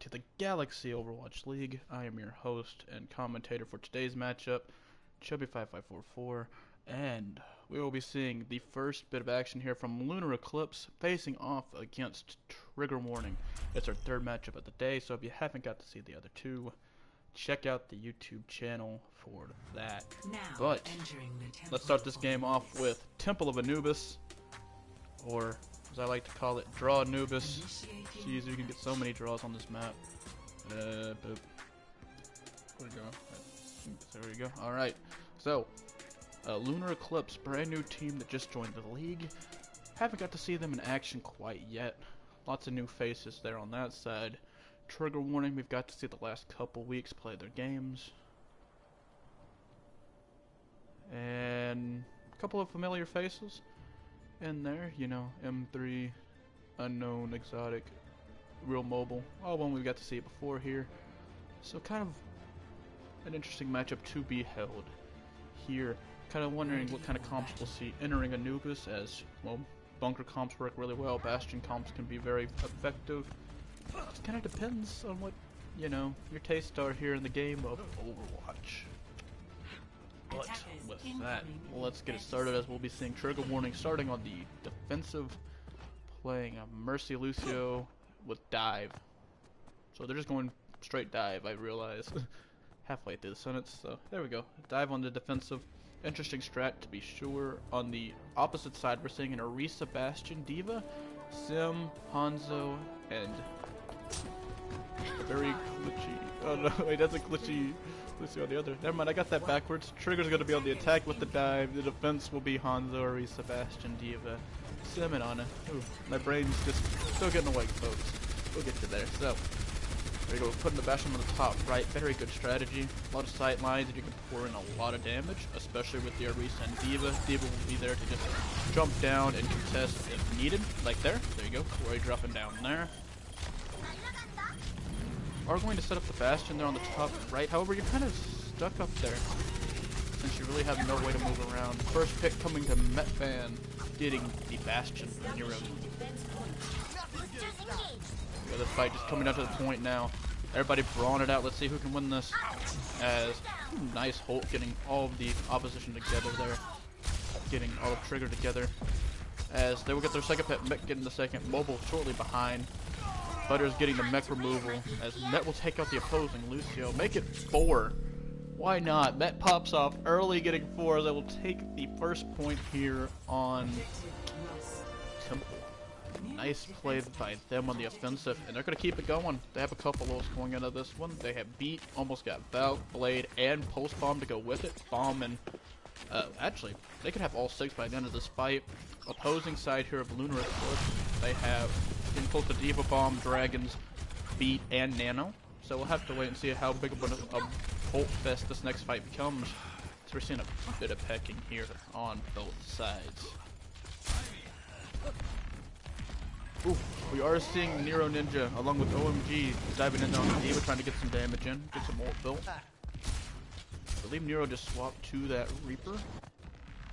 to the Galaxy Overwatch League. I am your host and commentator for today's matchup, Chubby5544, and we will be seeing the first bit of action here from Lunar Eclipse facing off against Trigger Warning. It's our third matchup of the day, so if you haven't got to see the other two, check out the YouTube channel for that. But let's start this game off with Temple of Anubis, or as I like to call it, Draw Anubis. Jeez, you can get so many draws on this map. Boop. Where'd it go? There we go. Alright, so Lunar Eclipse, brand new team that just joined the league. Haven't got to see them in action quite yet. Lots of new faces there on that side. Trigger Warning, we've got to see the last couple weeks play their games. And a couple of familiar faces in there, you know, M3, Unknown, Exotic, Real Mobile, all one we've got to see before here. So kind of an interesting matchup to be held here. Kind of wondering what kind of comps we'll see entering Anubis, as, well, bunker comps work really well, Bastion comps can be very effective. It kind of depends on what, you know, your tastes are here in the game of Overwatch. But with that, let's get it started, as we'll be seeing Trigger Warning starting on the defensive, playing a Mercy Lucio with Dive. So they're just going straight Dive, I realize, halfway through the sentence. So there we go, Dive on the defensive. Interesting strat to be sure. On the opposite side, we're seeing an Orisa Bastion Diva, Sim, Hanzo, and a very glitchy. Oh no, wait, that's a glitchy Lucio on the other. Never mind, I got that backwards. Trigger's going to be on the attack with the Dive. The defense will be Hanzo, Orisa, Bastion, Diva, Sim, and Ana. Ooh, my brain's just still getting awake, folks. We'll get you there. So, there you go. Putting the Bastion on the top right. Very good strategy. A lot of sight lines, and you can pour in a lot of damage, especially with the Orisa and Diva. Diva will be there to just jump down and contest if needed. Like there. There you go. Corey dropping down there. Are going to set up the Bastion there on the top right. However, you're kind of stuck up there since you really have no way to move around. First pick coming to Metfan, getting the Bastion in your own. The other fight just coming down to the point now. Everybody brawling it out. Let's see who can win this. As nice Holt getting all of the opposition together there, getting all of Trigger together. As they will get their second pick, Met getting the second, Mobile shortly behind. Butter's getting the mech removal, as Met will take out the opposing Lucio. Make it 4. Why not? Met pops off early, getting 4, as I will take the first point here on Temple. Nice play by them on the offensive, and they're going to keep it going. They have a couple ults going into this one. They have Beat, almost got Valk, Blade, and Post Bomb to go with it. Bomb and, actually, they could have all 6 by the end of this fight. Opposing side here of Lunar Eclipse, they have getting close to Diva Bomb, Dragons, Beat, and Nano. So we'll have to wait and see how big of a Bolt Fest this next fight becomes. So we're seeing a bit of pecking here on both sides. Ooh, we are seeing Nero Ninja along with OMG diving in on the Diva, trying to get some damage in, get some ult built. I believe Nero just swapped to that Reaper.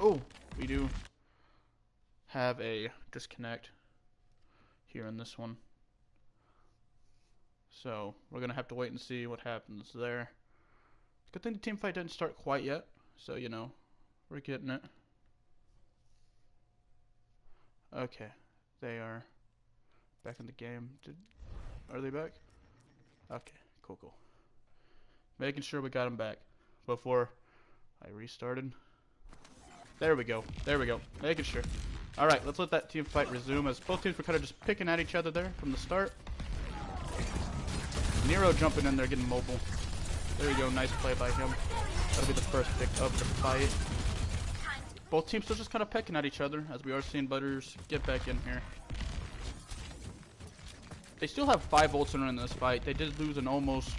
Oh, we do have a disconnect here in this one. So we're gonna have to wait and see what happens there. Good thing the team fight didn't start quite yet, so you know, we're getting it. Okay, they are back in the game. Are they back? Okay, cool. Making sure we got them back before I restarted. There we go. Making sure. Alright, let's let that team fight resume, as both teams were kind of just picking at each other there from the start. Nero jumping in there, getting mobile. There you go, nice play by him. That'll be the first pick of the fight. Both teams still just kind of pecking at each other, as we are seeing Butters get back in here. They still have 5 ults in this fight. They did lose an almost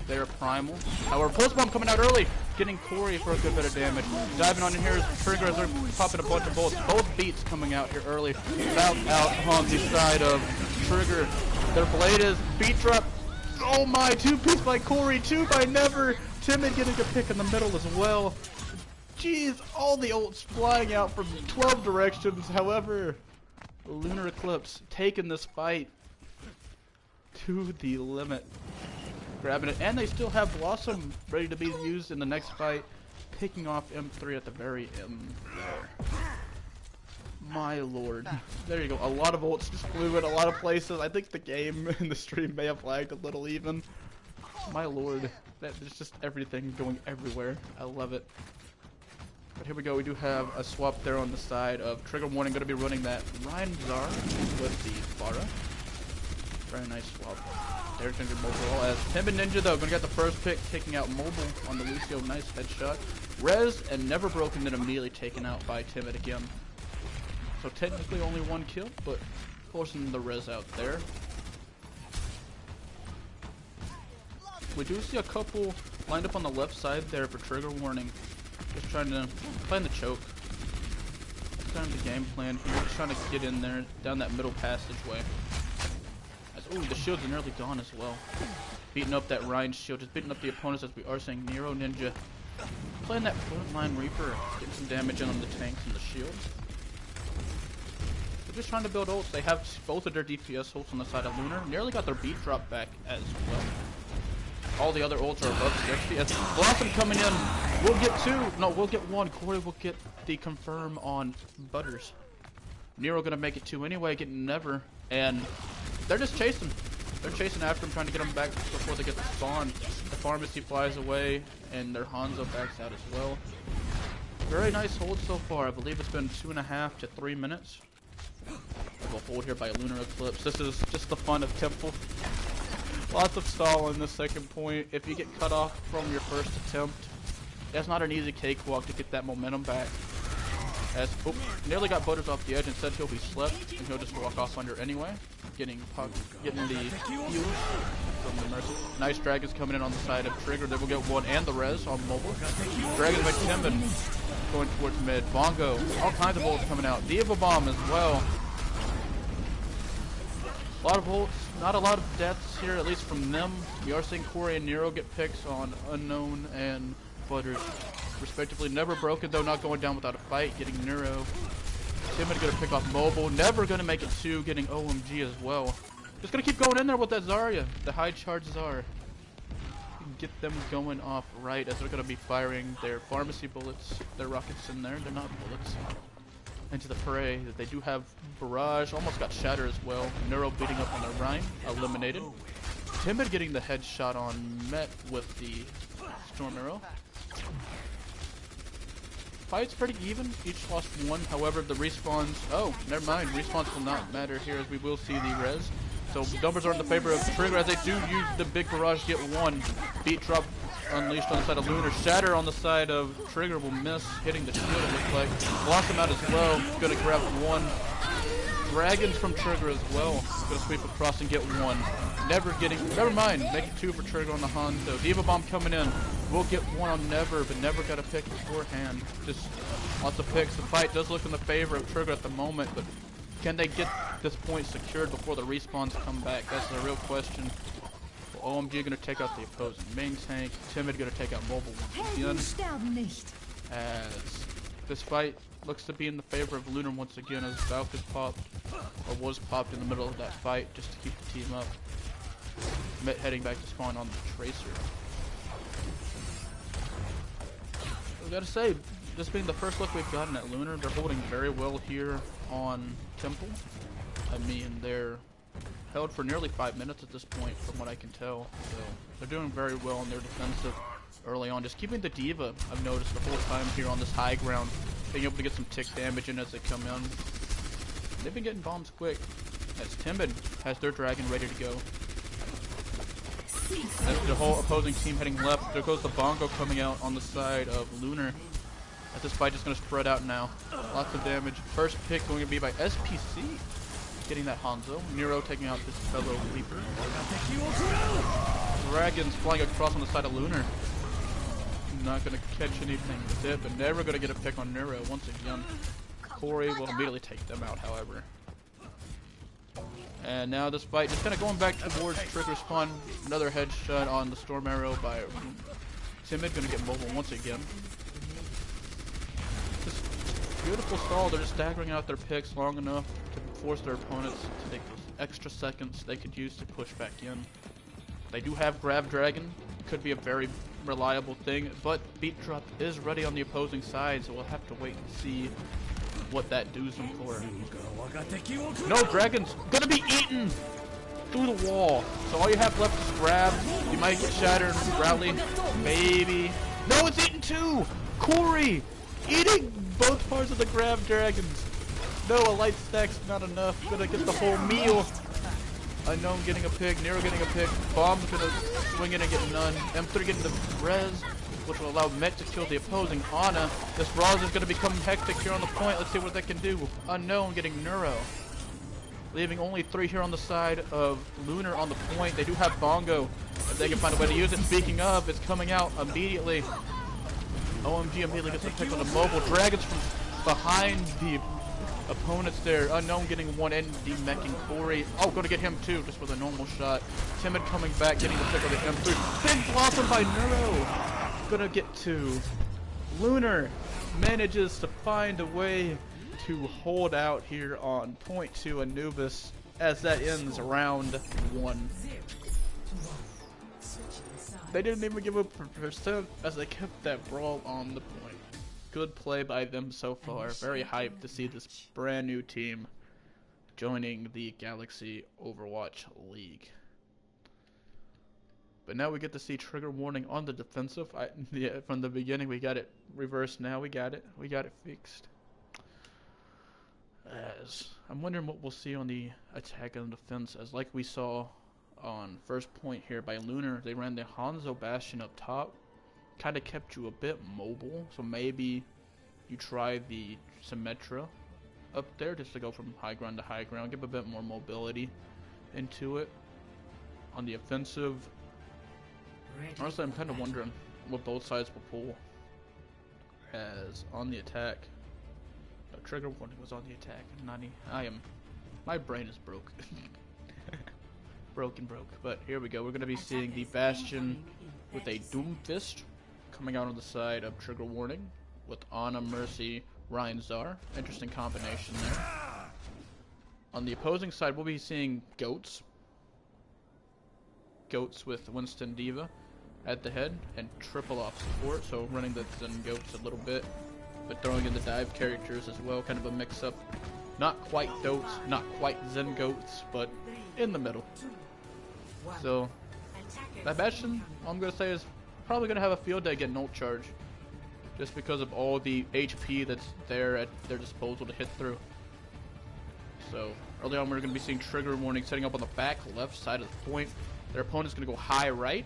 their primal. However, Post Bomb coming out early, getting Corey for a good bit of damage. Diving on in here as Trigger, as they're popping a bunch of bullets. Both Beats coming out here early. Out on the side of Trigger. Their blade is Beat drop. Oh my, 2-piece by Corey, 2 by Never. Timid getting a pick in the middle as well. Jeez, all the ults flying out from 12 directions. However, Lunar Eclipse taking this fight. to the limit. Grabbing it, and they still have Blossom ready to be used in the next fight, picking off M3 at the very end there. My lord. There you go. A lot of ults just flew in a lot of places. I think the game and the stream may have lagged a little even. My lord. There's just everything going everywhere. I love it. But here we go. We do have a swap there on the side of Trigger Warning. Going to be running that Ryan Czar with the Pharah. Very nice swap. There's Ginger Mobile. As Tim and Ninja, though, going to get the first pick, taking out Mobile on the Lucio. Nice headshot. Rez and Never Broken, then immediately taken out by Timid again. So technically only one kill, but forcing the Rez out there. We do see a couple lined up on the left side there for Trigger Warning. Just trying to plan the choke. That's kind of the game plan here. Just trying to get in there, down that middle passageway. Ooh, the shields are nearly gone as well. Beating up that Ryan's shield, just beating up the opponents as we are seeing Nero Ninja playing that frontline Reaper, getting some damage in on the tanks and the shields. They're just trying to build ults. They have both of their DPS ults on the side of Lunar. Nearly got their beat drop back as well. All the other ults are above 60. As Blossom coming in, we'll get two. No, we'll get one. Corey will get the confirm on Butters. Nero gonna make it two anyway, getting Never, and they're just chasing. They're chasing after him, trying to get him back before they get the spawn. The Pharmacy flies away, and their Hanzo backs out as well. Very nice hold so far. I believe it's been 2.5 to 3 minutes. We'll hold here by Lunar Eclipse. This is just the fun of Temple. Lots of stall in the second point. If you get cut off from your first attempt, that's not an easy cakewalk to get that momentum back. As, oh, nearly got Butters off the edge. Instead he'll be slept, and he'll just walk off under anyway. Getting the heals from the Mercy. Nice Dragons coming in on the side of Trigger. They will get one and the Res on Mobile. Dragons by Timon going towards mid. Bongo, all kinds of ults coming out. Diva Bomb as well. A lot of ults, not a lot of deaths here, at least from them. We are seeing Corey and Nero get picks on Unknown and Butters, respectively. Never Broken, though, not going down without a fight, getting Nero. Timid gonna pick off Mobile. Never gonna make it two, getting OMG as well. Just gonna keep going in there with that Zarya, the high charge Zar. Get them going off right as they're gonna be firing their Pharmacy bullets, their rockets in there. They're not bullets. Into the fray. They do have Barrage, almost got Shatter as well. Neuro beating up on their Rhyme, eliminated. Timid getting the headshot on Met with the Storm Arrow. Fight's pretty even, each lost one. However, the respawns, oh, never mind, respawns will not matter here as we will see the res. So numbers are in the favor of Trigger as they do use the big barrage to get one. Beat drop unleashed on the side of Lunar. Shatter on the side of Trigger will miss, hitting the shield it looks like. Blossom out as well, gonna grab one. Dragons from Trigger as well, gonna sweep across and get one. Never mind, make it two for Trigger on the Hanzo. Diva Bomb coming in, we'll get one on Never, but Never got a pick beforehand. Just lots of picks. The fight does look in the favor of Trigger at the moment, but can they get this point secured before the respawns come back? That's the real question. Well, OMG gonna take out the opposing main tank. Timid gonna take out Mobile once again. As this fight looks to be in the favor of Lunar once again as Valk is popped, or was popped in the middle of that fight just to keep the team up. Met heading back to spawn on the Tracer. I gotta say, this being the first look we've gotten at Lunar, they're holding very well here on Temple. I mean, they're held for nearly 5 minutes at this point from what I can tell. So they're doing very well in their defensive early on. Just keeping the Diva, I've noticed the whole time here on this high ground, being able to get some tick damage in as they come in. They've been getting bombs quick. As Timid has their dragon ready to go. As the whole opposing team heading left, there goes the Bongo coming out on the side of Lunar. As this fight is going to spread out now. Lots of damage. First pick going to be by SPC. Getting that Hanzo. Nero taking out his fellow Leaper. Dragons flying across on the side of Lunar. Not going to catch anything with it, but never going to get a pick on Nero once again. Corey will immediately take them out, however. And now this fight just kind of going back towards Trigger spawn. Another headshot on the Storm Arrow by Timid. Going to get Mobile once again. Just beautiful stall. They're just staggering out their picks long enough to force their opponents to take this extra seconds they could use to push back in. They do have Grav Dragon, could be a very reliable thing, but Beat Drop is ready on the opposing side, so we'll have to wait and see what that does them for. No, Dragon's gonna be eaten through the wall. So all you have left is grab. You might get shattered, rally, maybe. No, it's eaten too! Corey eating both parts of the Grav Dragons. No, a light stack's not enough. Gonna get the whole meal. Unknown getting a pick, Nero getting a pick, Bomb's gonna swing in and get none. M3 getting the res, which will allow Met to kill the opposing Ana. This Raz is gonna become hectic here on the point. Let's see what they can do. Unknown getting Neuro. Leaving only 3 here on the side of Lunar on the point. They do have Bongo, if they can find a way to use it. Speaking of, it's coming out immediately. OMG immediately gets a pick on the mobile. Dragons from behind the opponents there. Unknown getting one and demeching Corey. Oh, gonna get him too, just with a normal shot. Timid coming back, getting the pick on the M3. Big blossom by Neuro. Gonna get to Lunar. Manages to find a way to hold out here on point 2 Anubis as that ends round 1. They didn't even give up a percent as they kept that brawl on the point. Good play by them so far. Very hyped to see this brand new team joining the Galaxy Overwatch League. But now we get to see trigger warning on the defensive. Yeah, from the beginning we got it reversed. Now we got it fixed. As I'm wondering what we'll see on the attack and defense, as like we saw on first point here by Lunar, they ran the Hanzo Bastion up top, kind of kept you a bit mobile, so maybe you try the Symmetra up there just to go from high ground to high ground, give a bit more mobility into it. On the offensive, honestly I'm kind of wondering what both sides will pull, as on the attack, trigger warning was on the attack. My brain is broke. Broke. But here we go. We're going to be seeing the Bastion with a Doom Fist coming out on the side of trigger warning with Ana, Mercy, Ryan Czar. Interesting combination there. On the opposing side, we'll be seeing Goats. Goats with Winston D.Va at the head and triple off support. So running the Zen Goats a little bit, but throwing in the dive characters as well, kind of a mix-up. Not quite Goats, not quite Zen Goats, but in the middle. So, that Bastion, all I'm going to say is probably going to have a field day getting ult charge, just because of all the HP that's there at their disposal to hit through. So, early on we're going to be seeing trigger warning setting up on the back left side of the point. Their opponent's going to go high right.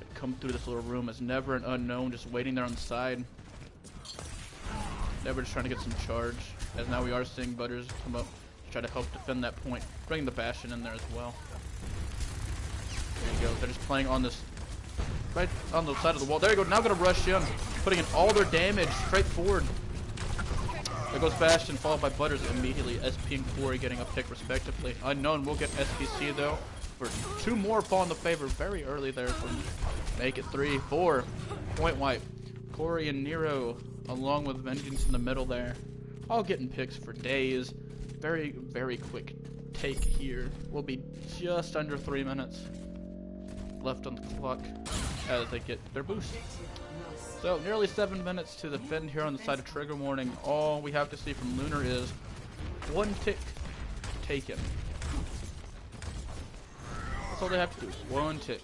Gonna come through this little room as Never and Unknown just waiting there on the side. Never just trying to get some charge, as now we are seeing Butters come up to try to help defend that point, bringing the Bastion in there as well. There you go, they're just playing on this, right on the side of the wall. There you go, now gonna rush in, putting in all their damage straight forward. There goes Bastion, followed by Butters immediately. SP and Corey getting a pick respectively. Unknown will get SPC though, for 2 more fall in the favor very early there. Make it 3, 4, point wipe. Corey and Nero, along with Vengeance in the middle there, all getting picks for days. Very, very quick take here. Will be just under 3 minutes left on the clock as they get their boost. So nearly 7 minutes to defend here on the side of trigger warning. All we have to see from Lunar is 1 tick taken. That's all they have to do, 1 tick.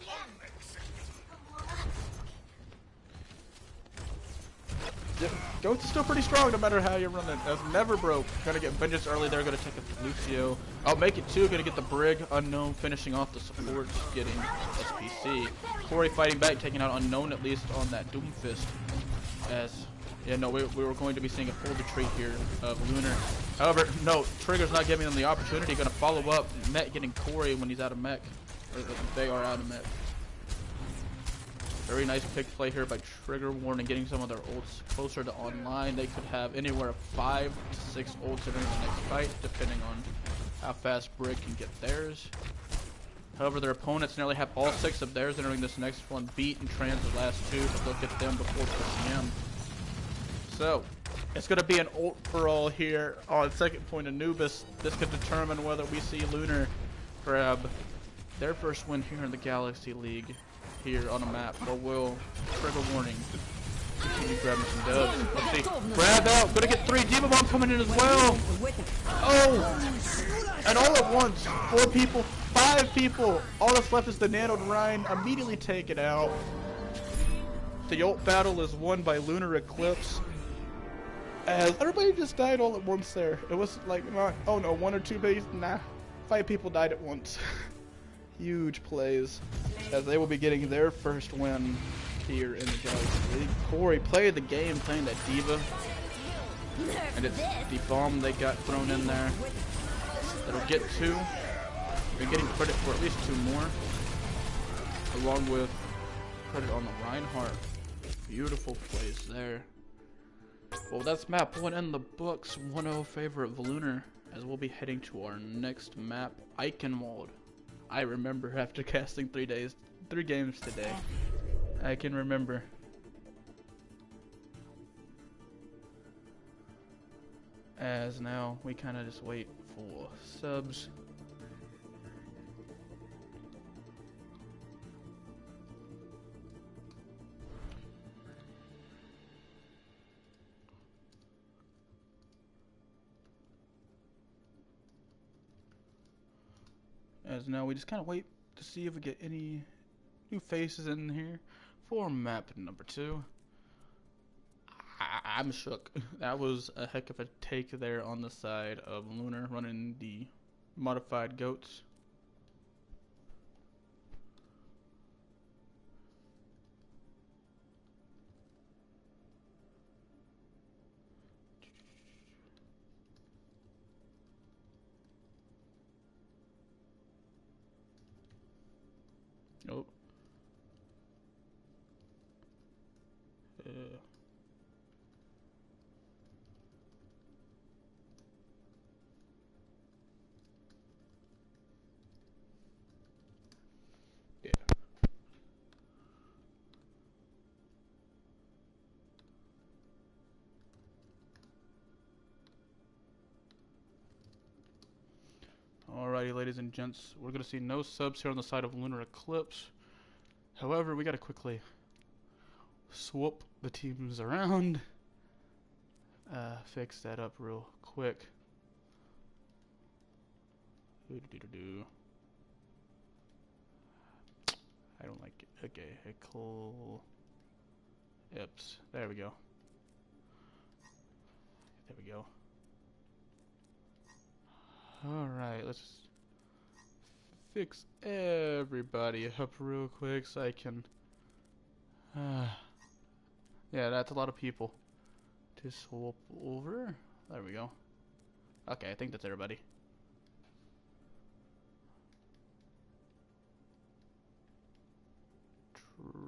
Goats is still pretty strong no matter how you run it. As Never broke. Gonna get Vengeance early there, gonna take a Lucio. I'll make it 2, gonna get the Brig. Unknown finishing off the support, getting SPC. Corey fighting back, taking out Unknown at least on that Doom Fist. As, yeah, no, we were going to be seeing a full retreat here of Lunar. However, no, Trigger's not giving them the opportunity. Gonna follow up, Met getting Corey when he's out of mech. Or they are out of mech. Very nice pick play here by Trigger Warning, getting some of their ults closer to online. They could have anywhere 5 to 6 ults entering the next fight, depending on how fast Brig can get theirs. However, their opponents nearly have all 6 of theirs entering this next one. Beat and Trans the last 2, but look at them before pushing in. So, It's going to be an ult for all here on second point Anubis. This could determine whether we see Lunar grab their first win here in the Galaxy League here on a map, or will Trigger Warning continue grabbing some dubs. Let's see. Grab out. Gonna get 3 Diva Bomb coming in as well. Oh! And all at once, 4 people, 5 people. All that's left is the nanoed Rhine. Immediately take it out. The ult battle is won by Lunar Eclipse. As everybody just died all at once there. It was like, oh no, 1 or 2 base. Nah. 5 people died at once. Huge plays. As they will be getting their first win here in the Galaxy League. Corey played the game playing that Diva. And it's the bomb they got thrown in there. That'll get 2. They're getting credit for at least 2 more. Along with credit on the Reinhardt. Beautiful plays there. Well, that's map 1 in the books. 1-0 favor of Lunar. As we'll be heading to our next map, Eichenwald. I remember after casting 3 games today. I can remember. As now we kind of just wait for subs. As now we just kind of wait to see if we get any new faces in here for map number 2. I'm shook. That was a heck of a take there on the side of Lunar running the modified goats. Oh. Yeah. Alrighty, ladies and gents, we're gonna see no subs here on the side of Lunar Eclipse. However, we gotta quickly swap the teams around. Fix that up real quick. I don't like it. Okay, Eclipse. There we go. There we go. Alright, let's fix everybody up real quick so I can... yeah, that's a lot of people to swap over. There we go. Okay, I think that's everybody.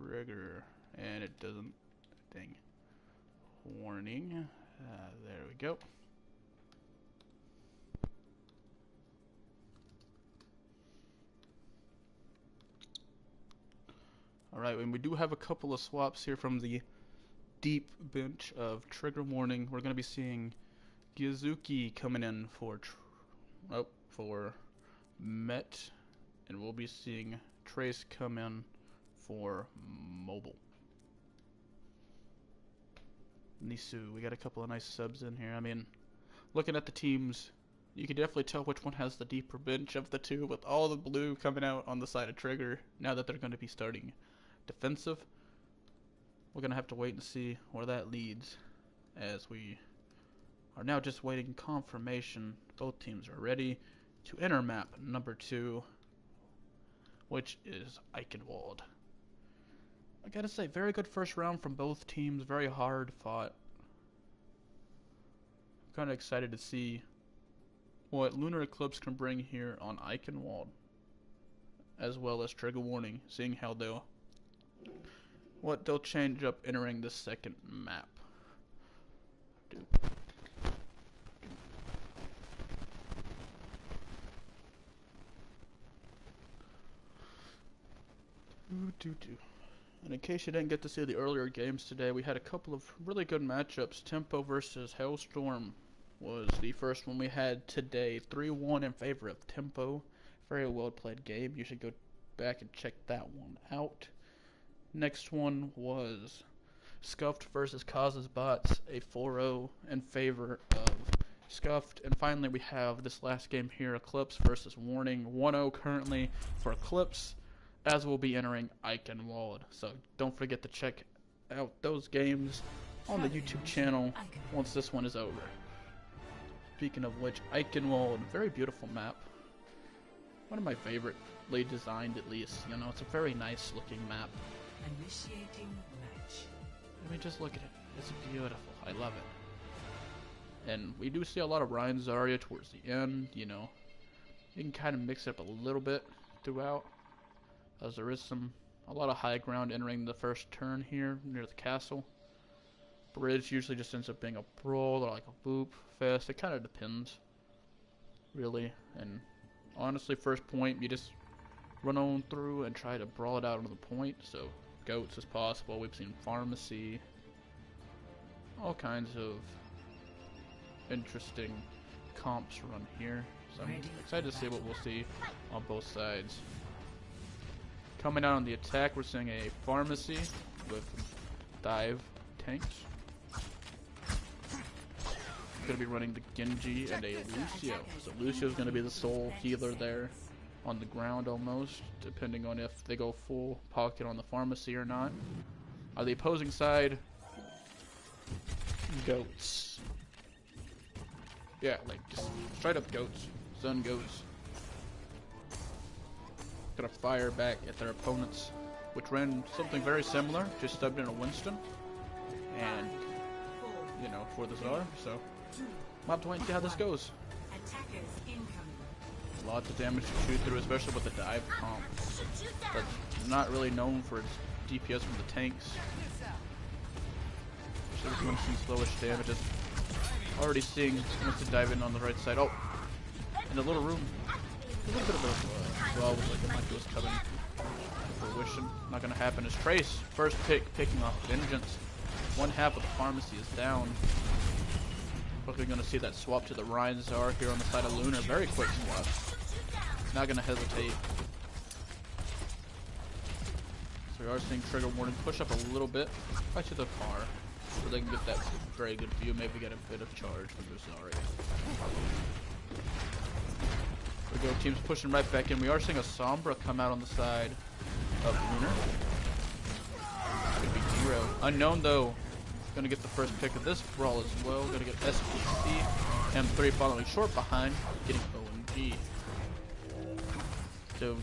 Trigger. And it doesn't... Dang. Warning. There we go. Alright, and we do have a couple of swaps here from the deep bench of Trigger Warning. We're going to be seeing Gizuki coming in for Met, and we'll be seeing Trace come in for Mobile. Nisu, we got a couple of nice subs in here. I mean, looking at the teams, you can definitely tell which one has the deeper bench of the two, with all the blue coming out on the side of Trigger, now that they're going to be starting defensive. We're going to have to wait and see where that leads, as we are now just waiting confirmation. Both teams are ready to enter map number 2, which is Eichenwald. I gotta say, very good first round from both teams, very hard fought. I'm kind of excited to see what Lunar Eclipse can bring here on Eichenwald, as well as Trigger Warning, seeing how they'll change up entering the second map. And in case you didn't get to see the earlier games today, we had a couple of really good matchups. Tempo versus Hailstorm was the first one we had today. 3-1 in favor of Tempo. Very well played game. You should go back and check that one out. Next one was Scuffed versus Causes Bots. A 4-0 in favor of Scuffed. And finally we have this last game here, Eclipse versus Warning. 1-0 currently for Eclipse, as we'll be entering Eichenwald. So don't forget to check out those games on the YouTube channel once this one is over. Speaking of which, Eichenwald, very beautiful map. One of my favoritely designed, at least. You know, it's a very nice looking map. Initiating match. I mean, just look at it. It's beautiful. I love it. And we do see a lot of Ryan Zarya towards the end. You know, you can kind of mix it up a little bit throughout, as there is a lot of high ground entering the first turn here near the castle. Bridge usually just ends up being a brawl or like a boop fest. It kind of depends, really. And honestly, first point, you just run on through and try to brawl it out onto the point. So goats as possible. We've seen pharmacy, all kinds of interesting comps run here. So I'm excited to see what we'll see on both sides. Coming out on the attack, we're seeing a pharmacy with dive tanks. Going to be running the Genji and a Lucio. So Lucio's going to be the sole healer there on the ground almost, depending on if they go full pocket on the pharmacy or not. On the opposing side, goats. Yeah, like just straight up goats. Sun goats. Gonna fire back at their opponents, which ran something very similar, just stubbed in a Winston. And, you know, for the Czar, so we'll have to wait and see how this goes. Lots of damage to shoot through, especially with the dive comp. But not really known for its DPS from the tanks. Especially with Winston's slowish damages. Already seeing Winston dive in on the right side. Oh! In the little room. A little bit of a well was like it was coming to fruition. Not gonna happen as Trace, first pick, picking off Vengeance. One half of the pharmacy is down. Quickly gonna see that swap to the Ryan Czar here on the side of Lunar. Very quick swap. Not gonna hesitate. So we are seeing trigger warning push up a little bit right to the car, so they can get that very good view. Maybe get a bit of charge from the Zarya. There we go. Team's pushing right back in. We are seeing a Sombra come out on the side of Lunar. Could be Hero. Unknown though. Gonna get the first pick of this brawl as well. Gonna get SPC. M3 following short behind, getting OMG. So,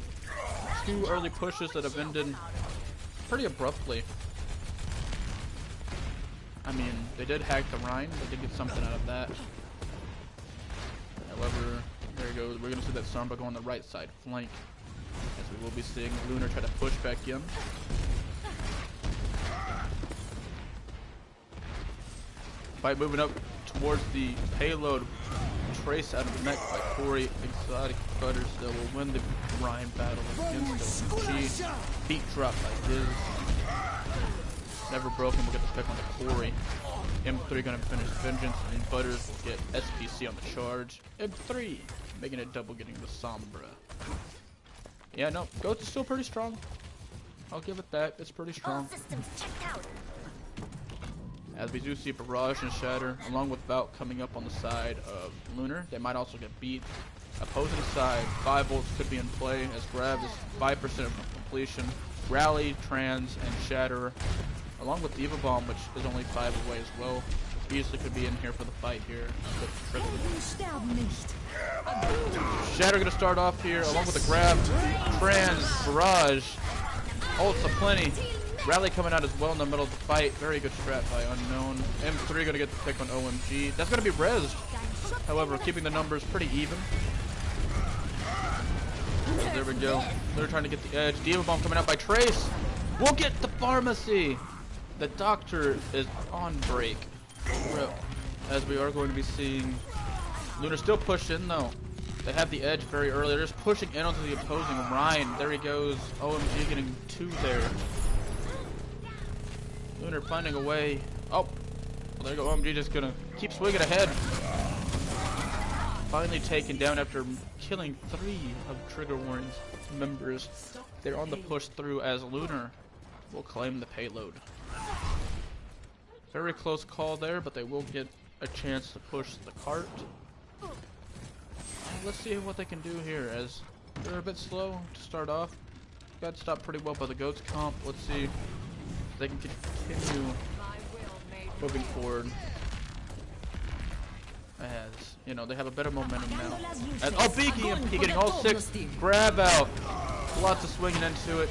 two early pushes that have ended pretty abruptly. I mean, they did hack the Rhine. They did get something out of that. However, there you go. We're gonna see that Sombra go on the right side flank, as we will be seeing Lunar try to push back in. Fight moving up towards the payload. Trace out of the neck by Corey. Exotic Butters that will win the Ryan battle against OMG. Beat drop by Diz. Never broken. We'll get the pick on the Corey. M3 gonna finish Vengeance, and Butters will get SPC on the charge. M3 making it double, getting the Sombra. Yeah, no, Goats is still pretty strong. I'll give it that. It's pretty strong. All systems checked out. As we do see Barrage and Shatter, along with Valk coming up on the side of Lunar. They might also get beat. Opposing side, 5 volts could be in play, as Grab is 5% of completion. Rally, Trans, and Shatter, along with Diva Bomb, which is only 5 away as well. Easily could be in here for the fight here. Shatter gonna start off here, along with the Grab, Trans, Barrage, ults aplenty. Rally coming out as well in the middle of the fight. Very good strat by Unknown. M3 gonna get the pick on OMG. That's gonna be rezzed. However, keeping the numbers pretty even. So there we go. They're trying to get the edge. Diva Bomb coming out by Trace. We'll get the pharmacy. The doctor is on break. As we are going to be seeing Lunar still push in though. They have the edge very early. They're just pushing in onto the opposing Ryan. There he goes. OMG getting 2 there. Lunar finding a way. Oh, well, there you go. OMG just gonna keep swinging ahead. Finally taken down after killing 3 of Trigger Warren's members. They're on the push through as Lunar will claim the payload. Very close call there, but they will get a chance to push the cart. Let's see what they can do here, as they're a bit slow to start off. Got stopped pretty well by the goats comp. Let's see if they can continue moving forward. As, you know, they have a better momentum now. And, oh, big EMP getting all 6. Grab out. Lots of swinging into it.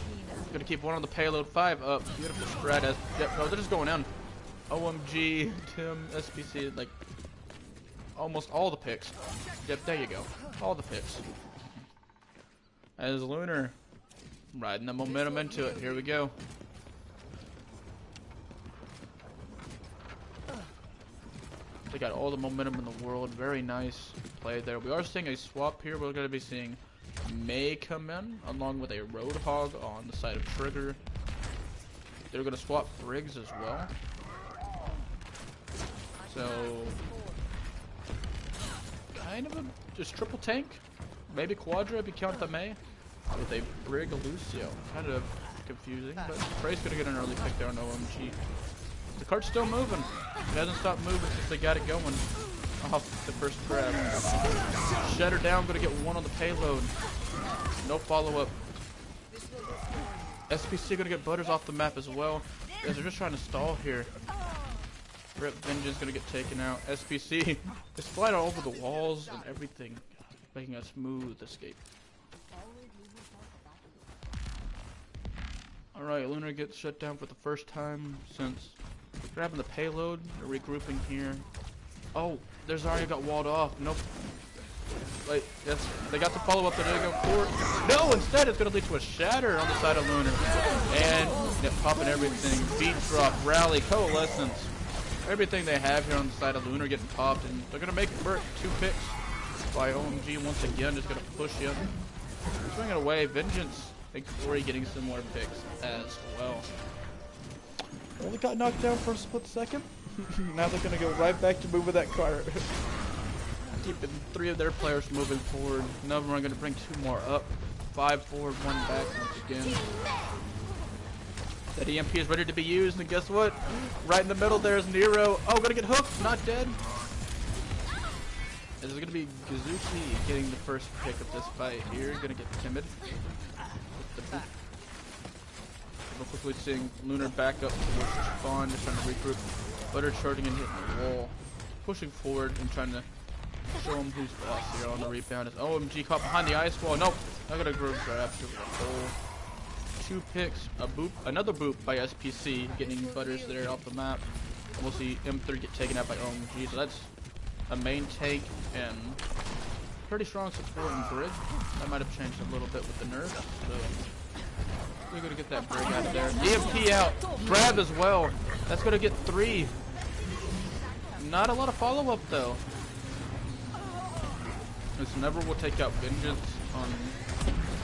Gonna keep one on the payload. 5 up. Beautiful strat. As, yep, no, they're just going down. OMG, Tim, SPC, like, almost all the picks. Yep, there you go. All the picks. As Lunar riding the momentum into it. Here we go. They got all the momentum in the world. Very nice play there. We are seeing a swap here. We're going to be seeing May come in along with a Roadhog on the side of Trigger. They're going to swap Briggs as well. So, kind of a just triple tank. Maybe Quadra if you count the May. With a Brig Lucio. Kind of confusing, but Frey's going to get an early pick there on OMG. The cart's still moving. It hasn't stopped moving since they got it going. Off the first grab. Shut her down, gonna get 1 on the payload. No follow-up. SPC gonna get Butters off the map as well. Guys, they're just trying to stall here. Rip Vengeance gonna get taken out. SPC is flying all over the walls and everything, making a smooth escape. Alright, Lunar gets shut down for the first time since grabbing the payload. They're regrouping here. Oh, there's Zarya got walled off. Nope. Wait, yes, they got the follow-up. They're gonna go forward. No, instead it's gonna lead to a shatter on the side of Lunar. And yeah, popping everything. Beat drop, rally, coalescence. Everything they have here on the side of Lunar getting popped, and they're gonna make it work. 2 picks by OMG once again, just gonna push you. Swing it away. Vengeance and Corey getting some more picks as well. Only got knocked down for a split second. Now they're gonna go right back to moving that cart. Keeping 3 of their players moving forward. None of them are gonna bring 2 more up. 5 forward, 1 back once again. That EMP is ready to be used, and guess what? Right in the middle there's Nero. Oh, gonna get hooked, not dead. This is gonna be Gazuki getting the first pick of this fight here. Gonna get timid. We're quickly seeing Lunar back up towards spawn, just trying to regroup. Butter charging and hitting the wall. Pushing forward and trying to show him who's boss here on the rebound. Is OMG caught behind the ice wall. Nope. Not gonna grab to the hole. 2 picks. A boop. Another boop by SPC. Getting Butters there off the map. And we'll see M3 get taken out by OMG. So that's a main tank and pretty strong support in Brig. That might have changed a little bit with the nerfs. So we're gonna get that Brig out of there. EMP out. Grab as well. That's gonna get 3. Not a lot of follow-up though. This never will take out Vengeance on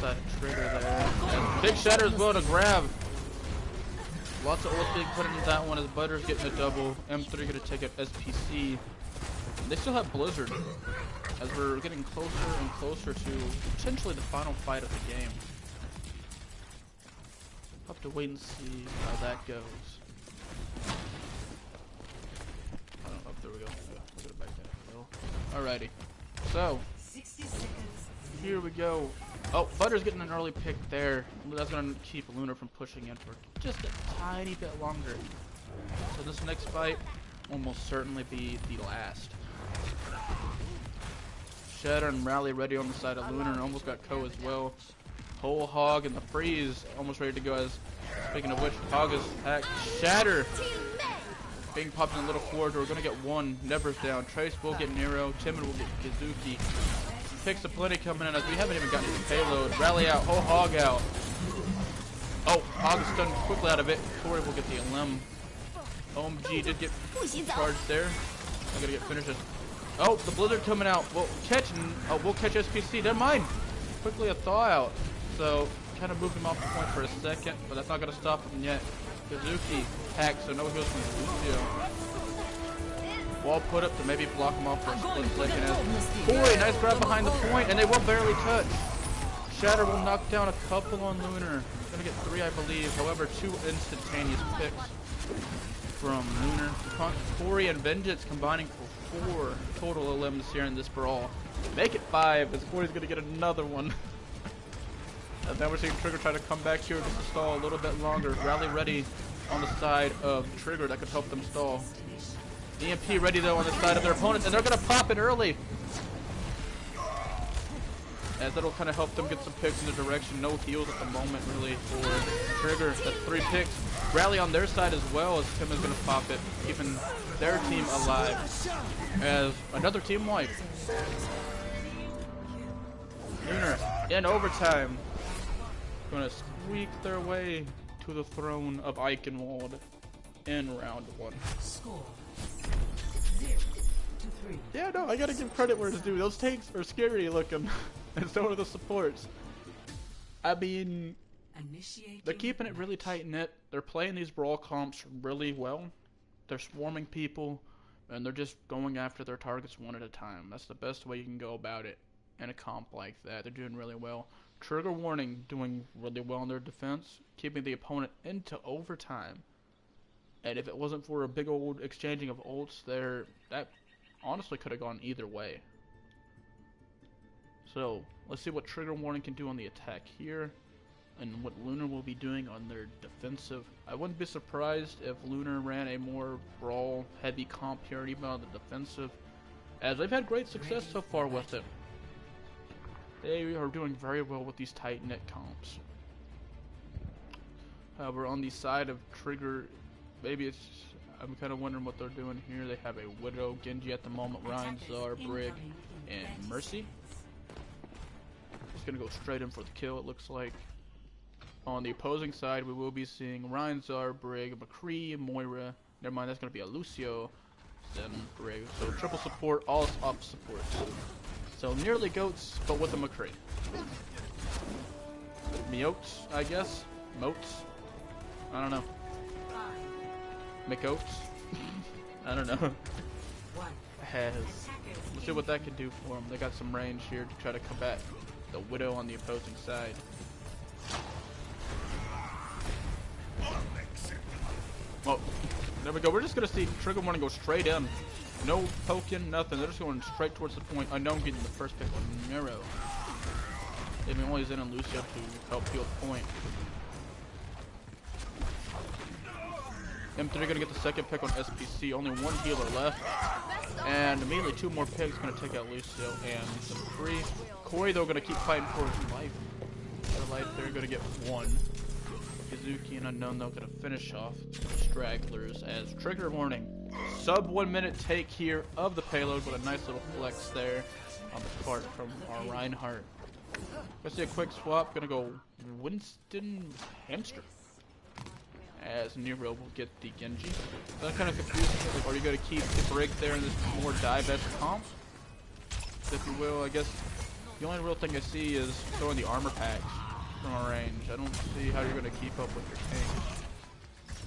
that Trigger there. And big shatter as well to grab. Lots of ults being put into that one as Butters getting a double. M3 gonna take out SPC. They still have Blizzard as we're getting closer and closer to potentially the final fight of the game. Have to wait and see how that goes. I don't know if there we go. Yeah, we'll get it back there. Alrighty. So, 60 seconds. here we go. Oh, Butter's getting an early pick there. That's going to keep Lunar from pushing in for just a tiny bit longer. So this next fight will most certainly be the last. Shatter and Rally ready on the side of Lunar, and almost got Ko as well. Whole Hog and the Freeze almost ready to go. As speaking of which, Hog is hacked. Shatter being popped in a little corridor. We're gonna get 1. Never's down. Trace will get Nero. Timid will get Kazuki. Picks of plenty coming in as we haven't even gotten to the payload. Rally out. Whole Hog out. Oh, Hog is stunned quickly out of it. Corey will get the LM. OMG did get charged there. I'm gonna get finished. Oh, the Blizzard coming out. We'll catch SPC. Never mind. Quickly a thaw out. So kind of moved him off the point for a second, but that's not going to stop him yet. Kazuki hacks, so no heals from Lucio. Wall put up to maybe block him off for a split second. Corey, nice grab behind the point, and they will barely touch. Shatter will knock down a couple on Lunar. He's gonna get 3, I believe. However, 2 instantaneous picks from Lunar. Corey and Vengeance combining for 4 total elims here in this brawl. Make it 5, as Corey's gonna get another one. And then we're seeing Trigger try to come back here just to stall a little bit longer. Rally ready on the side of Trigger that could help them stall. EMP ready though on the side of their opponents, and they're gonna pop it early. As that'll kind of help them get some picks in the direction. No heals at the moment really for Trigger. That's 3 picks. Rally on their side as well, as Tim is gonna pop it, keeping their team alive. As another team wipe. Lunar in overtime. Gonna squeak their way to the throne of Eichenwald in round 1. Score 0-3. Yeah, no, I gotta give credit where it's due. Those tanks are scary looking, and so are the supports. I mean, they're keeping it really tight knit. They're playing these brawl comps really well. They're swarming people, and they're just going after their targets one at a time. That's the best way you can go about it in a comp like that. They're doing really well. Trigger Warning doing really well in their defense, keeping the opponent into overtime. And if it wasn't for a big old exchanging of ults there, that honestly could have gone either way. So, let's see what Trigger Warning can do on the attack here, and what Lunar will be doing on their defensive. I wouldn't be surprised if Lunar ran a more brawl heavy comp here, even on the defensive, as they've had great success so far with it. They are doing very well with these tight-knit comps. However, on the side of Trigger, maybe it's... I'm kind of wondering what they're doing here. They have a Widow, Genji at the moment, Ryan, Czar, Brig, and Mercy. Just going to go straight in for the kill, it looks like. On the opposing side, we will be seeing Ryan, Czar, Brig, McCree, Moira. Never mind, that's going to be a Lucio, then Brig. So triple support, all up supports. So nearly goats, but with a McCree. Meotes, I guess. Motes. I don't know. McOats. I don't know. Let's see what that can do for them. They got some range here to try to combat the Widow on the opposing side. Well, there we go. We're just gonna see Trigger Warning go straight in. No poking, nothing. They're just going straight towards the point. Unknown getting the first pick on Nero. They've been only Zen and Lucio to help heal the point. M3 gonna get the second pick on SPC. Only 1 healer left. And immediately 2 more picks gonna take out Lucio and some free. Corey though gonna keep fighting for his life. Their life, they're gonna get 1. Kazuki and Unknown though gonna finish off stragglers as Trigger Warning. Sub 1 minute take here of the payload with a nice little flex there on the part from our Reinhardt. Let's see a quick swap. Gonna go Winston Hamster. As Nero will get the Genji. So I'm kind of confused. Are you going to keep the Brig there in this more dive-esque comp? If you will, I guess the only real thing I see is throwing the armor packs from a range. I don't see how you're going to keep up with your tank.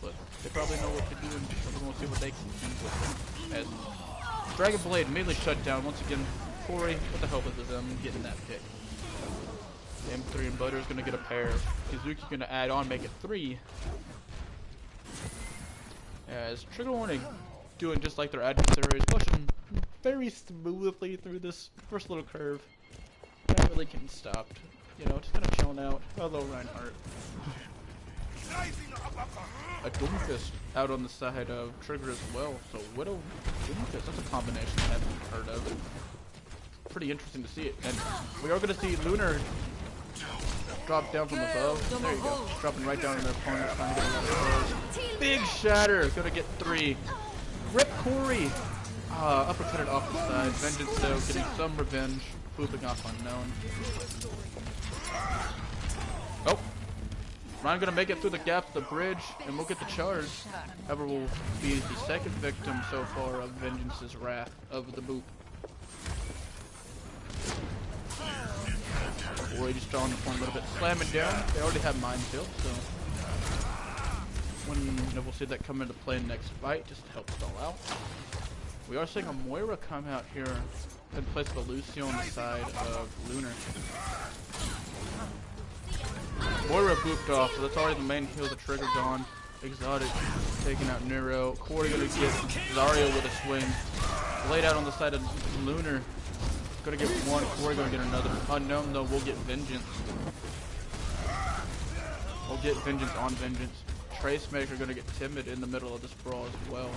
But they probably know what to do, and we're going to see what they can do with it. As Dragon Blade immediately shut down. Once again, Corey, with the help of them, getting that pick. M3 and Butter is going to get a pair. Kazuki going to add on, make it 3. As Trigger Warning doing just like their adversaries, pushing very smoothly through this first little curve. Not really getting stopped. You know, just kind of chilling out. Hello, Reinhardt. A Doomfist out on the side of Trigger as well. So Widow, Doomfist, that's a combination I haven't heard of. Pretty interesting to see it. And we are going to see Lunar drop down from above. There you go. Dropping right down on their opponent, trying to get a lot of kills. Big Shatter, gonna get 3. Rip Corey. Uppercutted off the side. Vengeance though, getting some revenge. Pooping off Unknown. Oh. Ryan gonna make it through the gap of the bridge, and we'll get the charge. However, will be the second victim so far of Vengeance's wrath of the boop. Corey just drawing the point a little bit. Slamming down. They already have Mind Field, so we'll see that come into play next fight, just to help stall out. We are seeing a Moira come out here in place of a Lucio on the side of Lunar. Moira booped off, so that's already the main heal. The trigger gone. Exotic taking out Nero. Corey gonna get Zarya with a swing. Laid out on the side of Lunar. Gonna get one. Corey gonna get another. Unknown though, we'll get Vengeance. We'll get Vengeance on Vengeance. Tracemaker gonna get Timid in the middle of this brawl as well.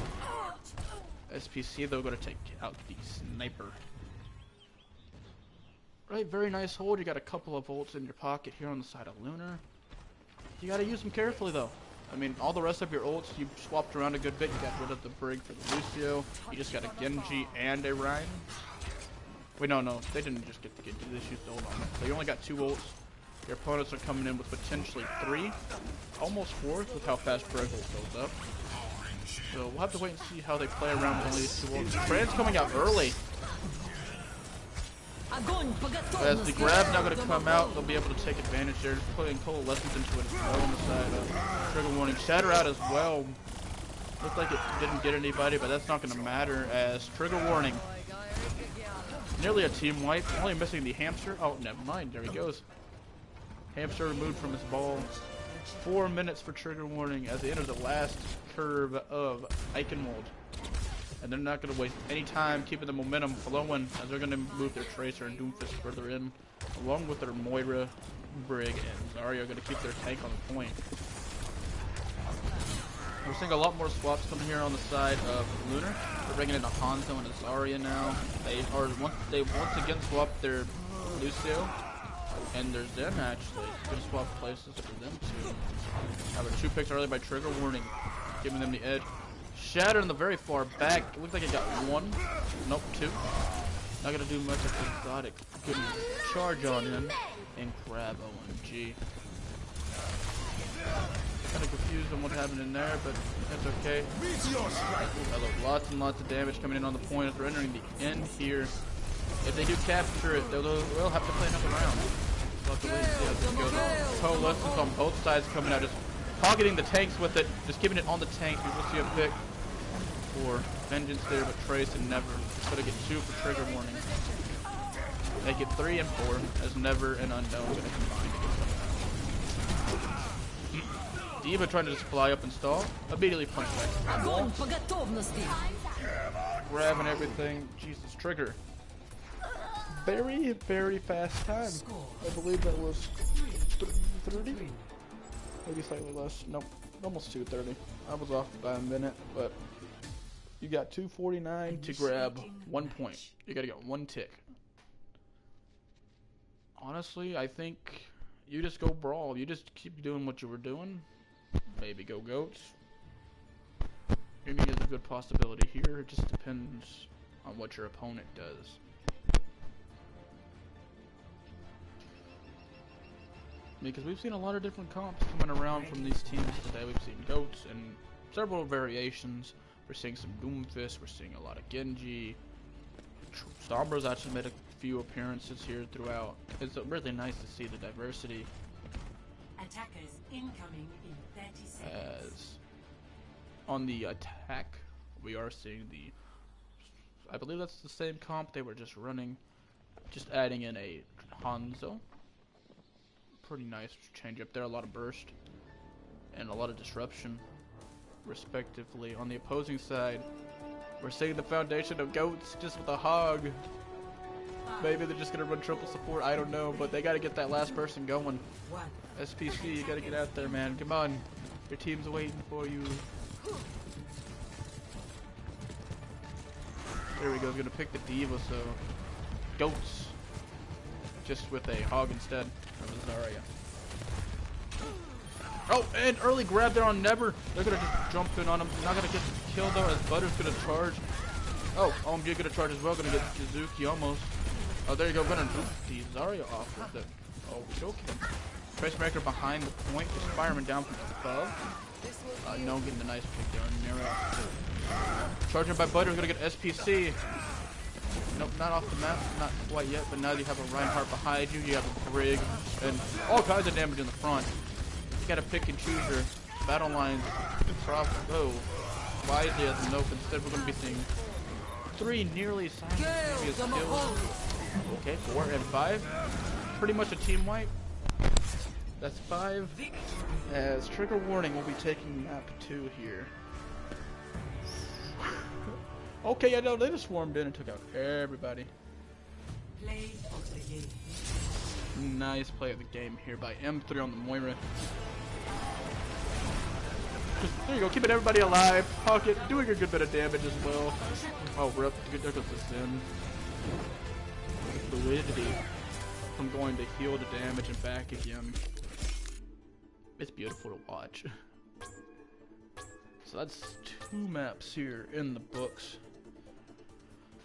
SPC though gonna take out the Sniper. Right, very nice hold. You got a couple of ults in your pocket here on the side of Lunar. You gotta use them carefully though. I mean, all the rest of your ults, you swapped around a good bit. You got rid of the Brig for the Lucio. You just got a Genji and a Ryan. Wait, no, they didn't just get the Genji. They just used the ult on it. So you only got 2 ults. Your opponents are coming in with potentially 3, almost 4 with how fast Brig ult builds up. So we'll have to wait and see how they play around with only these 2 ults. Brand's coming out early. As the grab now going to come out, they'll be able to take advantage there. Putting Coalescence into it as well on the side of Trigger Warning. Shatter out as well. Looked like it didn't get anybody, but that's not going to matter as Trigger Warning. Nearly a team wipe. Only missing the Hamster. Oh, never mind. There he goes. Hamster removed from his ball. 4 minutes for Trigger Warning as they enter the last curve of Eichenwald. And they're not going to waste any time keeping the momentum flowing as they're going to move their Tracer and Doomfist further in, along with their Moira, Brig, and Zarya are going to keep their tank on the point. We're seeing a lot more swaps coming here on the side of Lunar. They're bringing in a Hanzo and a Zarya now. They once again swapped their Lucio, and there's them actually. Going to swap places for them too. However, 2 picks early by Trigger Warning, giving them the edge. Shatter in the very far back. It looks like it got 1. Nope, 2. Not gonna do much of the Exotic. Good charge on him and grab OMG. Kind of confused on what happened in there, but that's okay. Lots and lots of damage coming in on the point as we're entering the end here. If they do capture it, they'll have to play another round. We'll have to wait and see how this goes. Coalescence on both sides coming out, just targeting the tanks with it, just keeping it on the tank. We'll see a pick for Vengeance there, but Trace and Never. Gonna get 2 for Trigger Warning. Make it 3 and 4 as Never and Unknown gonna combine to get D.Va trying to just fly up and stall. Immediately punch back. Grabbing everything. Jesus, Trigger. Very, very fast time. I believe that was 30? Maybe slightly less. Nope. Almost 2:30. I was off by a minute, but you got 2:49 to grab 1 point. You gotta get 1 tick. Honestly, I think you just go brawl. You just keep doing what you were doing. Maybe go goats. Maybe is a good possibility here. It just depends on what your opponent does. Because we've seen a lot of different comps coming around from these teams today. We've seen goats and several variations. We're seeing some Doomfist. We're seeing a lot of Genji. Stomber's actually made a few appearances here throughout. It's really nice to see the diversity. Attackers incoming in 30 seconds. As on the attack, we are seeing the, I believe that's the same comp they were just running, just adding in a Hanzo. Pretty nice change up there, a lot of burst and a lot of disruption respectively. On the opposing side, we're seeing the foundation of goats just with a hog. Maybe they're just gonna run triple support, I don't know, but they gotta get that last person going. SPC, you gotta get out there, man. Come on, your team's waiting for you. There we go, gonna pick the D.Va, so goats just with a hog instead of Zarya. Oh, and early grab there on Never. They're gonna just jump in on him. Not gonna get the kill though, as Butter's gonna charge. Oh, OMG gonna charge as well. Gonna get Suzuki almost. Oh, there you go. Gonna boot the Zarya off with it. Oh, okay. Tracemaker behind the point. Just fireman down from above. No getting the nice pick there on Nero. Charging by Butter. Gonna get SPC. Nope, not off the map, not quite yet, but now you have a Reinhardt behind you, you have a Brig, and all kinds of damage in the front. You gotta pick and choose your battle lines go widely as an open. Instead, we're going to be seeing 3 nearly simultaneous kills. Okay, 4 and 5. Pretty much a team wipe. That's 5. As trigger warning, we'll be taking map 2 here. Okay, I know they just swarmed in and took out everybody. Play of the game. Nice play of the game here by M3 on the Moira. There you go, keeping everybody alive. Pocket, doing a good bit of damage as well. Oh, we're up to good. There goes the Sin. Fluidity from going to heal to damage and back again. It's beautiful to watch. So that's 2 maps here in the books.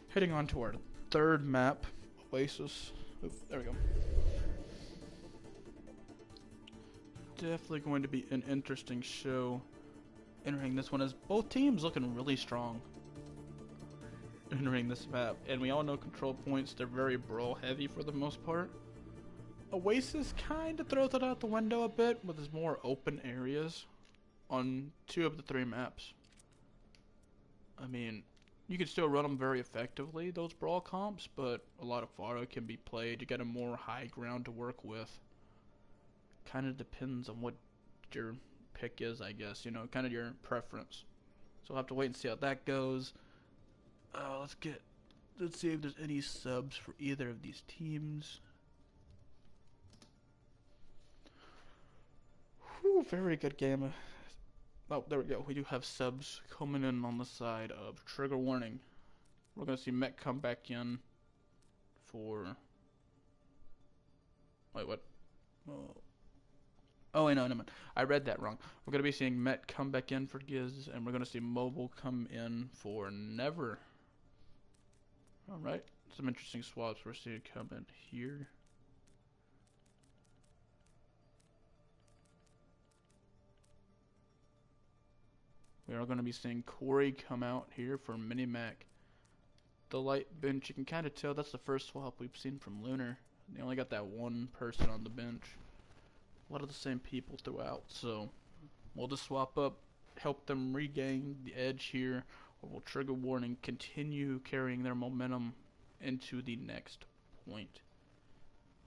Heading on to our 3rd map, Oasis. Oop, there we go. Definitely going to be an interesting show entering this one, as both teams looking really strong entering this map. And we all know control points, they're very brawl heavy for the most part. Oasis kind of throws it out the window a bit with his more open areas on 2 of the 3 maps. I mean, you can still run them very effectively, those brawl comps, but a lot of Pharah can be played. You get a more high ground to work with. Kind of depends on what your pick is, I guess, you know, kind of your preference. So we'll have to wait and see how that goes. Let's see if there's any subs for either of these teams. Whew, very good game. Oh, there we go. We do have subs coming in on the side of trigger warning. We're going to see Met come back in for... Wait, what? Oh, wait, no, never mind. I read that wrong. We're going to be seeing Met come back in for Giz, and we're going to see Mobile come in for Never. Alright. Some interesting swaps we're seeing come in here. We are going to be seeing Corey come out here for Minimac. The light bench, you can kind of tell that's the first swap we've seen from Lunar. They only got that one person on the bench. A lot of the same people throughout, so we'll just swap up, help them regain the edge here, or we'll trigger warning, continue carrying their momentum into the next point.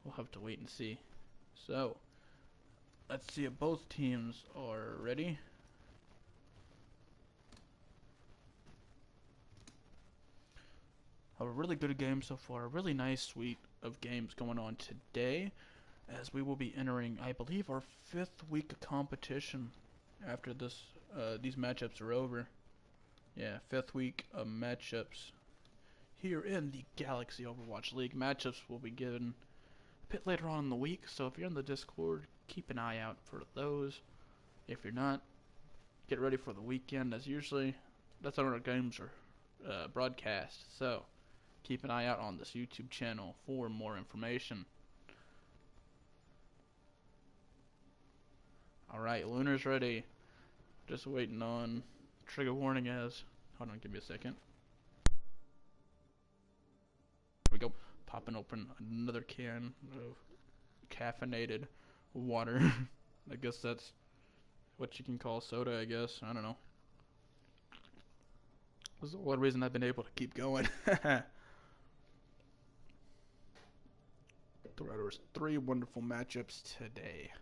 We'll have to wait and see. So, let's see if both teams are ready. A really good game so far. A really nice suite of games going on today, as we will be entering, I believe, our 5th week of competition after this. These matchups are over. Yeah, 5th week of matchups here in the Galaxy Overwatch League. Matchups will be given a bit later on in the week, so if you're in the Discord, keep an eye out for those. If you're not, get ready for the weekend, as usually that's when our games are broadcast. So keep an eye out on this YouTube channel for more information. Alright, Lunar's ready. Just waiting on trigger warning as... Hold on, give me a second. Here we go. Popping open another can of caffeinated water. I guess that's what you can call soda, I guess. I don't know. This is the one reason I've been able to keep going. There's 3 wonderful matchups today.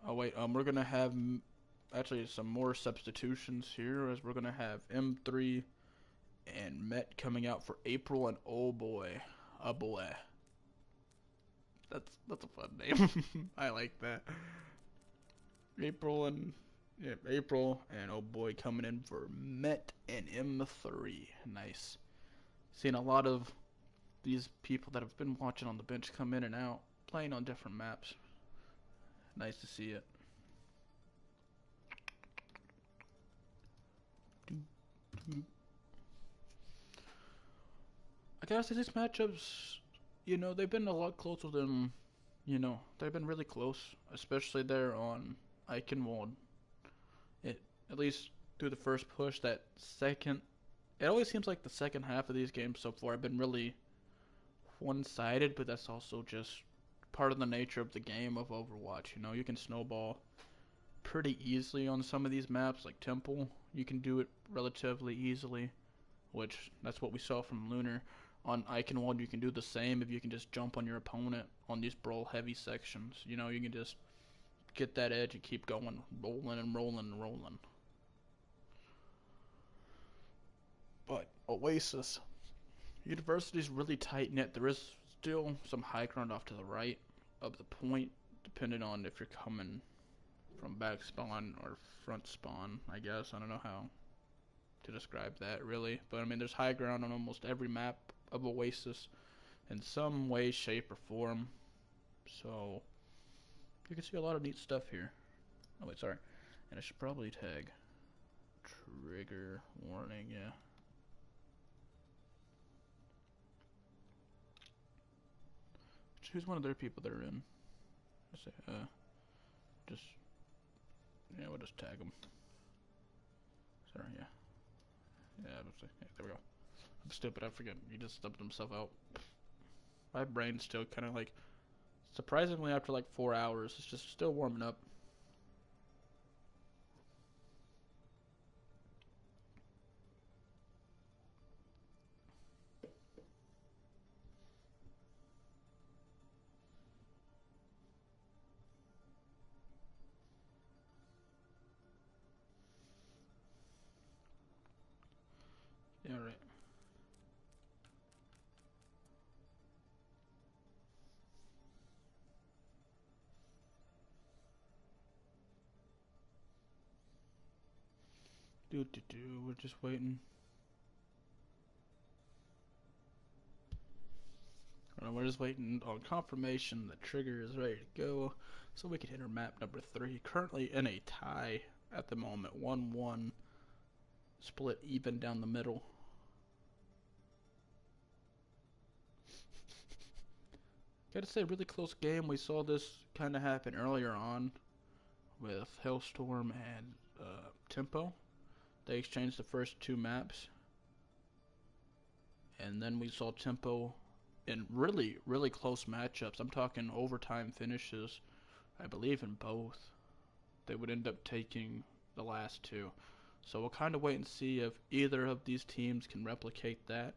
Oh wait, we're gonna have actually some more substitutions here, as we're gonna have M3 and Met coming out for April, and oh boy, that's a fun name. I like that. April and oh boy coming in for Met and M3. Nice. Seeing a lot of these people that have been watching on the bench come in and out, playing on different maps. Nice to see it. I gotta say, these matchups, you know, they've been a lot closer than, you know, they've been really close, especially there on Eichenwald. At least through the first push, that second, it always seems like the second half of these games so far have been really one-sided, but that's also just part of the nature of the game of Overwatch. You know, you can snowball pretty easily on some of these maps, like Temple. You can do it relatively easily, which that's what we saw from Lunar. On Eichenwald, you can do the same if you can just jump on your opponent on these brawl heavy sections. You know, you can just get that edge and keep going, rolling and rolling and rolling. But Oasis, University's really tight knit. There is still some high ground off to the right of the point, depending on if you're coming from back spawn or front spawn, I guess. I don't know how to describe that really, but I mean there's high ground on almost every map of Oasis in some way, shape, or form, so you can see a lot of neat stuff here. Oh wait, sorry, and I should probably tag trigger warning. Yeah, choose one of their people that are in. I say just yeah, we'll just tag them. Sorry, yeah. Yeah, there we go. I'm stupid, I forget. He just stubbed himself out. My brain's still kind of like, surprisingly after like 4 hours, it's just still warming up. Yeah, right. We're just waiting. We're just waiting on confirmation that trigger is ready to go, so we can hit our map number 3. Currently in a tie at the moment, 1-1, split even down the middle. Gotta say, really close game. We saw this kind of happen earlier on with Hailstorm and Tempo. They exchanged the first 2 maps, and then we saw Tempo in really, really close matchups. I'm talking overtime finishes, I believe in both. They would end up taking the last 2. So we'll kind of wait and see if either of these teams can replicate that,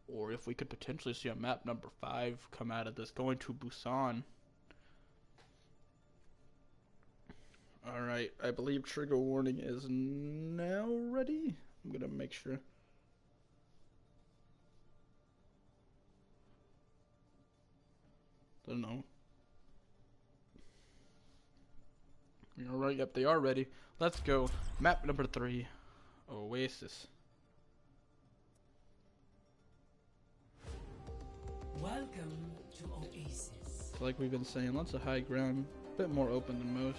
or if we could potentially see a map number 5 come out of this, going to Busan. Alright, I believe trigger warning is now ready. I'm gonna make sure. Don't know. Alright, yep, they are ready. Let's go. Map number 3, Oasis. Welcome to Oasis. Like we've been saying, lots of high ground, a bit more open than most.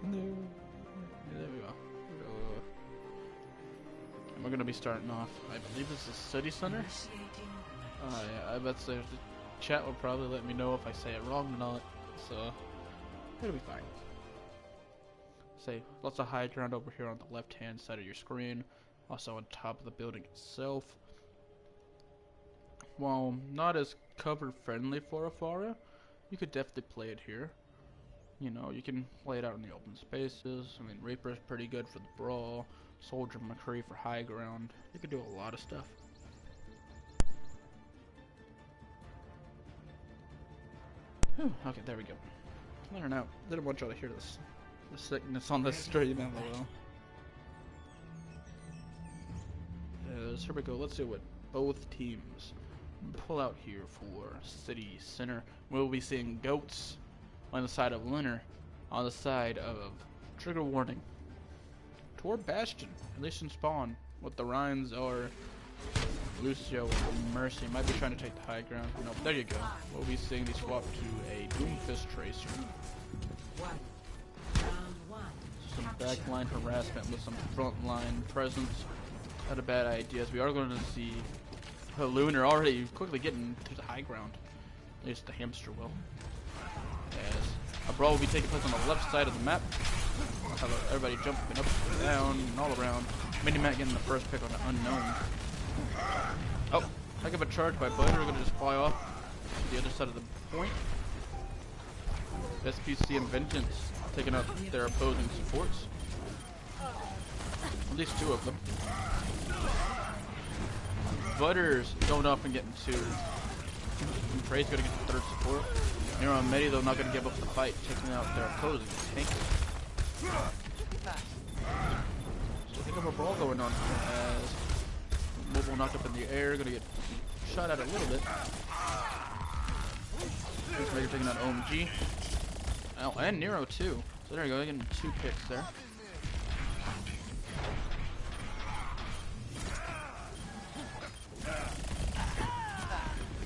No. Yeah, there we go. And we're gonna be starting off, I believe this is City Center. Oh yeah, I bet the chat will probably let me know if I say it wrong or not, so it'll be fine. Say, lots of high ground over here on the left hand side of your screen, also on top of the building itself. While not as cover friendly for Afara, you could definitely play it here. You know, you can play it out in the open spaces. I mean, Reaper's pretty good for the brawl, Soldier McCree for high ground. You could do a lot of stuff. Whew, okay, there we go. I don't know. Didn't want y'all to hear this. The sickness on this stream, LOL. So here we go. Let's see what both teams pull out here for City Center. We'll be seeing goats on the side of Lunar, on the side of trigger warning toward Bastion, at least in spawn. What the Rhines are, Lucio and Mercy might be trying to take the high ground. Nope, there you go. We'll be seeing these swap to a Doomfist Tracer. Some backline harassment with some frontline presence. Not a bad idea, as we are going to see Lunar already quickly getting to the high ground. At least the hamster will. As a brawl will be taking place on the left side of the map. Have everybody jumping up and down and all around. Minimat getting the first pick on the unknown. Oh, heck of a charge by Butter. We're going to just fly off to the other side of the point. SPC and Vengeance taking out their opposing supports. At least 2 of them. Butters going up and getting 2. Trey's gonna get the 3rd support. Nero and Medi though not gonna give up the fight, taking out their opposing tank. So think of a brawl going on here as Mobile knocked up in the air, gonna get shot at a little bit. Maybe taking out OMG. Oh, and Nero too. So there you go, getting 2 picks there.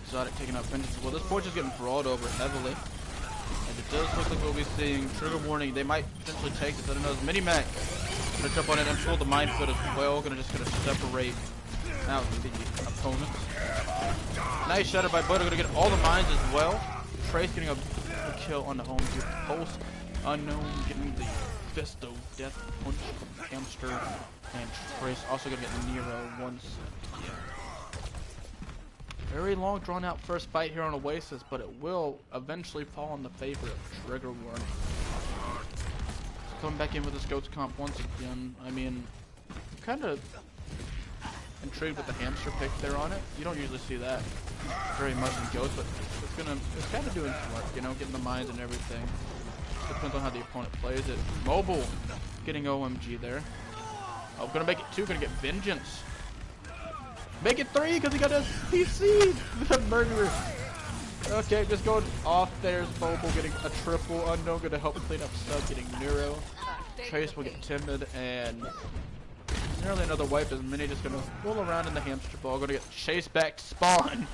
Exotic taking out Vengeance. Well, this Forge is getting brawled over heavily. And it does look like we'll be seeing trigger warning. They might potentially take this. I don't know. Mini-Mac gonna jump on it and pull the minefield as well. Gonna separate out the opponents. Nice shatter by Butter. Gonna get all the mines as well. Trace getting a kill on the home group. Pulse Unknown getting the Fisto Death Punch from Hamster. And Trace also gonna get Nero once. Very long drawn out first fight here on Oasis, but it will eventually fall in the favor of Trigger Warning. Coming back in with this Goats comp once again. I mean, I'm kind of intrigued with the Hamster pick there on it. You don't usually see that very much in Goats, but it's kind of doing some work, you know, getting the mines and everything. Depends on how the opponent plays it. Mobile getting OMG there. Oh, gonna make it 2, gonna get Vengeance. Make it 3 because he got a PC. The murderer. Okay, just going off. There's Mobile getting a triple. Unknown gonna help clean up stuff, getting Nero. Trace will get timid and nearly another wipe as Mini just gonna roll around in the hamster ball. Gonna get chased back to spawn.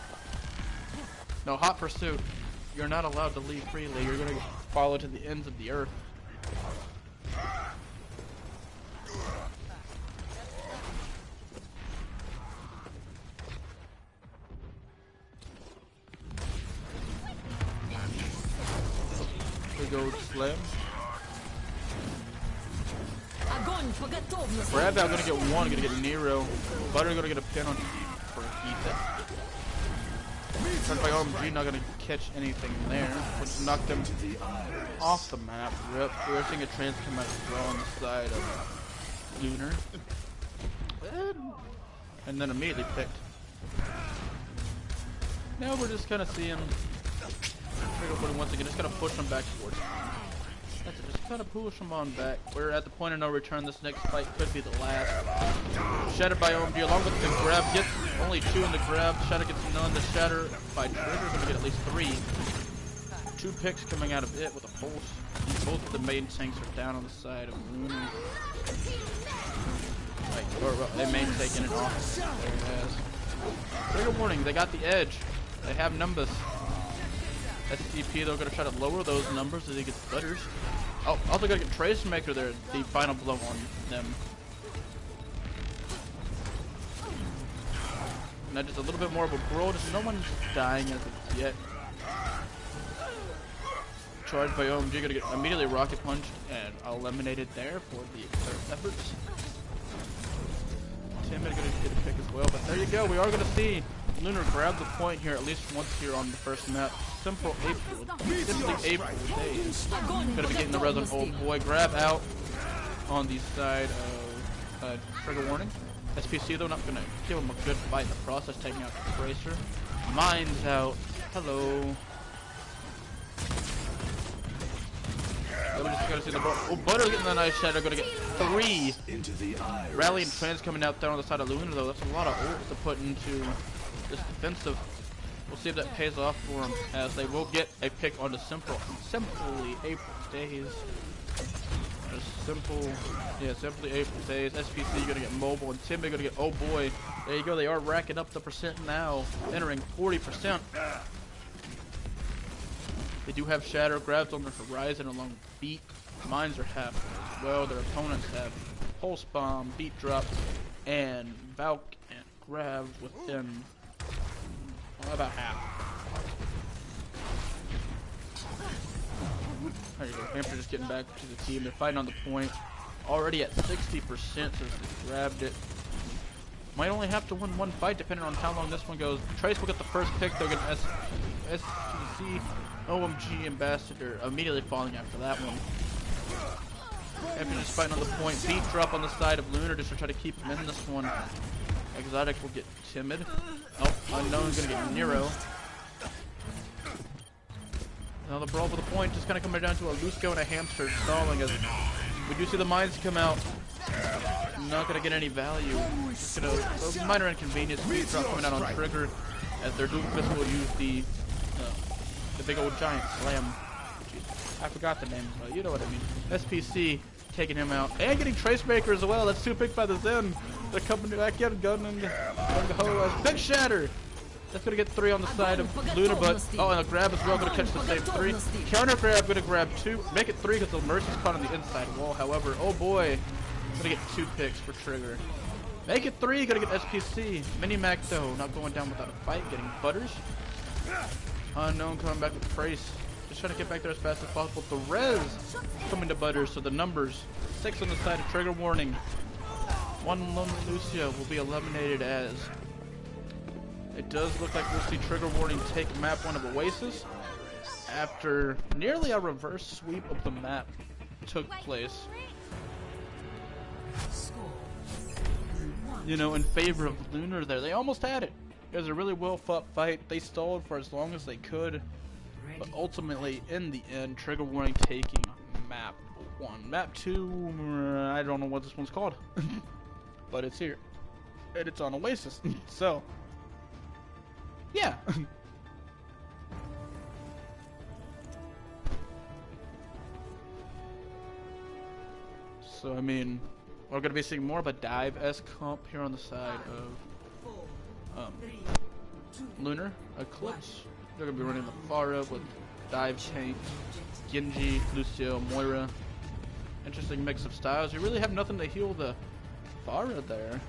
No, hot pursuit. You're not allowed to leave freely. You're gonna get followed to the ends of the earth. Go slam. Grab out, gonna get 1, gonna get Nero. Butter gonna get a pin on for Ethan. Turned by OMG, not gonna catch anything there, which knocked him off the map. Rip. We're seeing a trans come out as well on the side of Lunar. And then immediately picked. Now we're just kind of seeing once again, just gotta push them back towards him. That's it, just gotta push them on back. We're at the point of no return. This next fight could be the last. Shattered by OMG along with the grab. Gets only 2 in the grab. Shatter gets none. The shatter by Trigger gonna get at least 3. 2 picks coming out of it with a pulse. Both of the main tanks are down on the side of Lunar. Right, they main taking it off. There it is. Trigger warning, they got the edge. They have numbers. SCP though gonna try to lower those numbers as he gets butters. Oh, also gonna get Trace Maker there, the final blow on them. Now just a little bit more of a brawl, just no one's dying as of yet. Charged by OMG, gonna get immediately rocket punched and eliminated there for the efforts. Timid gonna get a pick as well, but there you go, we are gonna see Lunar grab the point here at least once here on the first map. Simple April. Simply April days. Gonna be getting the res on Old Boy. Grab out on the side of Trigger Warning. SPC though not gonna give him a good fight in the process, taking out the Tracer. Mines out. Hello. Then we're just gonna see the Butter getting the nice shatter, gonna get 3. Rally and Trans coming out there on the side of Lunar though. That's a lot of ults to put into this defensive. We'll see if that pays off for them, as they will get a pick on the simply April days. Simply April days. SPC gonna get Mobile and Timmy gonna get oh boy. There you go, they are racking up the percent now, entering 40%. They do have Shatter grabs on the horizon along with Beat. Mines are half as well. Their opponents have Pulse Bomb, Beat Drop, and Valk and Grab within about half. There you go. Hamster just getting back to the team. They're fighting on the point. Already at 60% since they grabbed it. Might only have to win 1 fight depending on how long this one goes. Trace will get the first pick. They'll get SPC SPC, OMG, Ambassador immediately falling after that one. After just fighting on the point, beat drop on the side of Lunar just to try to keep him in this one. Exotic will get timid. Oh, Unknown's gonna get Nero. Now the brawl for the point just kind of coming down to a Lucio and a Hamster stalling as we do see the mines come out. Not gonna get any value. Just gonna a minor inconvenience. Beat drop coming out on trigger as their Doom Fist will use the big old giant slam. Jeez, I forgot the name, but you know what I mean. SPC taking him out and getting Tracemaker as well. That's 2 picked by the Zen. They're coming back in, gunning the ho. Big Shatter. That's gonna get 3 on the side of Lunar, but oh, and a grab as well. Gonna catch the same 3. Counter grab, gonna grab 2. Make it 3 because the Mercy's caught on the inside wall. However, oh boy, gonna get 2 picks for trigger. Make it 3. Gonna get SPC. Mini Mac though, not going down without a fight. Getting Butters. Unknown coming back with Trace. Just trying to get back there as fast as possible. The res coming to Butters, so the numbers 6 on the side of trigger warning. 1 lone Lucio will be eliminated as it does look like we'll see trigger warning take map 1 of Oasis after nearly a reverse sweep of the map took place. You know, in favor of Lunar there. They almost had it. It was a really well fought fight. They stalled for as long as they could. But ultimately, in the end, trigger warning taking map 1. Map 2, I don't know what this one's called. But it's here. And it's on Oasis. So, yeah. So, I mean, we're going to be seeing more of a dive-esque comp here on the side of Lunar, Eclipse. They're going to be running the Pharah with Dive Tank, Genji, Lucio, Moira. Interesting mix of styles. You really have nothing to heal the Pharah there.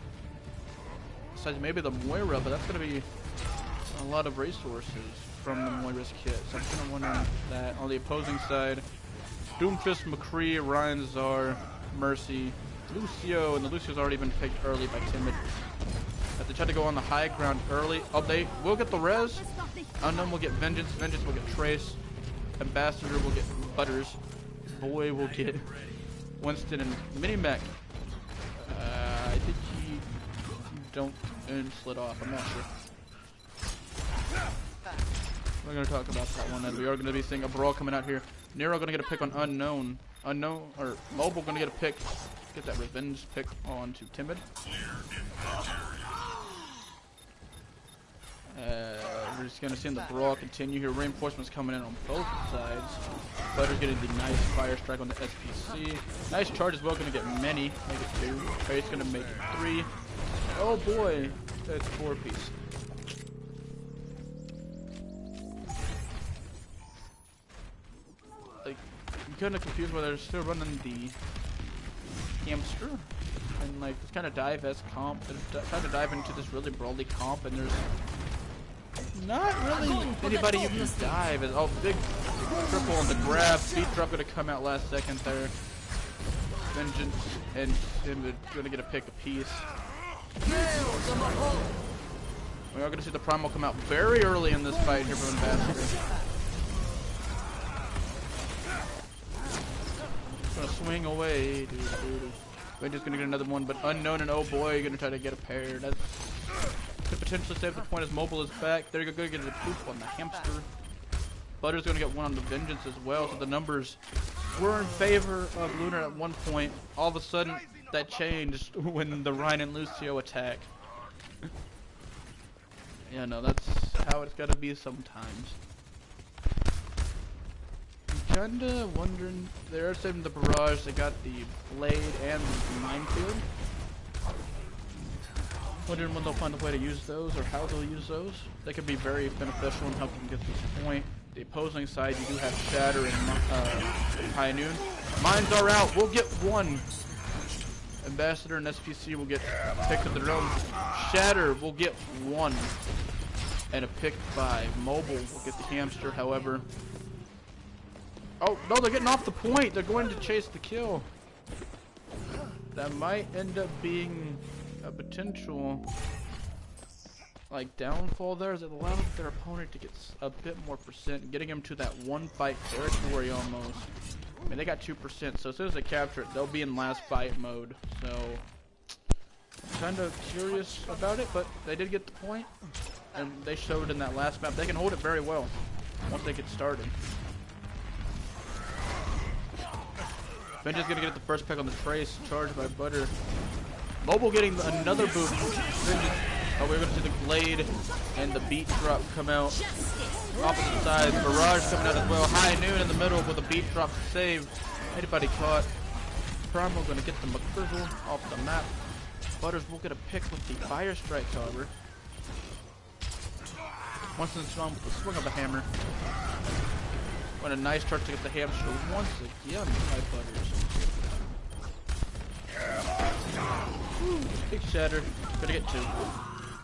Besides maybe the Moira, but that's going to be a lot of resources from the Moira's kit. So I'm kind of wondering that. On the opposing side, Doomfist, McCree, Ryan Czar, Mercy, Lucio, and the Lucio's already been picked early by Timid. As they try to go on the high ground early. Oh, they will get the res. Unknown will get Vengeance. Vengeance will get Trace. Ambassador will get Butters. Boy will get Winston and Minimech. I think he don't and slid off. I'm not sure. We're gonna talk about that one, and we are gonna be seeing a brawl coming out here. Nero gonna get a pick on Unknown. Unknown or Mobile gonna get a pick. Get that revenge pick on to Timid. We're just gonna see the brawl continue here. Reinforcements coming in on both sides. Butter's getting the nice fire strike on the SPC. Nice charge as well. Gonna get many. Make it 2. Faye's gonna make it 3. Oh boy, that's 4 piece. Like, I'm kind of confused why they're still running the Hamster. And like, it's kind of dive-esque comp. They're trying to dive into this really brawly comp, and there's not really anybody you can dive. Oh, big triple on the grab. Beat drop gonna come out last second there. Vengeance and Timid gonna get a pick apiece. We are gonna see the Primal come out very early in this fight here from Ambassador. Gonna swing away, dude. We're just gonna get another one, but Unknown and oh boy, gonna try to get a pair. That could potentially save the point as Mobile is back. They're gonna get a poof on the Hamster. Butter's gonna get one on the Vengeance as well, so the numbers were in favor of Lunar at one point. All of a sudden, that changed when the Ryan and Lucio attack. Yeah, no, that's how it's gotta be sometimes. I'm kinda wondering, they're saving the barrage. They got the blade and the minefield. Wondering when they'll find a way to use those or how they'll use those. They could be very beneficial in helping get this point. The opposing side, you do have Shatter and High Noon. Mines are out. We'll get 1. Ambassador and SPC will get picked of their own. Shatter will get 1. And a pick by Mobile will get the Hamster, however. Oh, no, they're getting off the point. They're going to chase the kill. That might end up being a potential like downfall there is it allowed their opponent to get a bit more percent, getting him to that one fight territory almost. I mean, they got 2%, so as soon as they capture it, they'll be in last fight mode. So, kind of curious about it, but they did get the point, and they showed in that last map they can hold it very well once they get started. Benja's gonna get the first pick on the trace, charged by Butter. Mobile getting another boop. Oh, we're gonna see the Glade and the beat drop come out. Opposite side, Barrage coming out as well. High Noon in the middle with a beat drop to save. Anybody caught. Primal gonna get the McCrizzle off the map. Butters will get a pick with the Fire Strike, however. Once in strong with the swing of a hammer. What a nice charge to get the hamster once again by Butters. Woo, big shatter. Gonna get 2.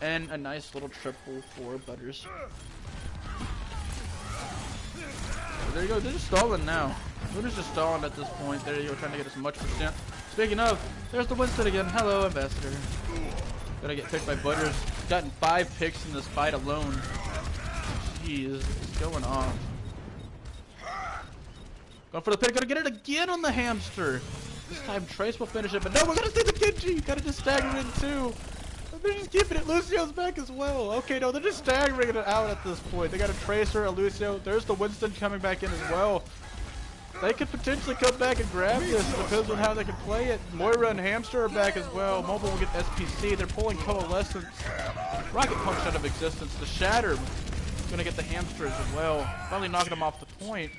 And a nice little triple for Butters. So there you go. They're just stalling now. Luna's just stalling at this point. There you go, trying to get as much percent. Speaking of, there's the Winston again. Hello, Ambassador. Gonna get picked by Butters. Gotten 5 picks in this fight alone. Jeez, it's going off. Going for the pick. Gonna get it again on the hamster. This time Trace will finish it, but no, we're gonna see the Genji. Gotta just stagger in too. They're just keeping it. Lucio's back as well. Okay, no, they're just staggering it out at this point. They got a Tracer, a Lucio. There's the Winston coming back in as well. They could potentially come back and grab this. Depends on how they can play it. Moira and Hamster are back as well. Mobile will get SPC. They're pulling Coalescence. Rocket Punch out of existence. The Shatter gonna get the Hamster as well. Finally knocking them off the point.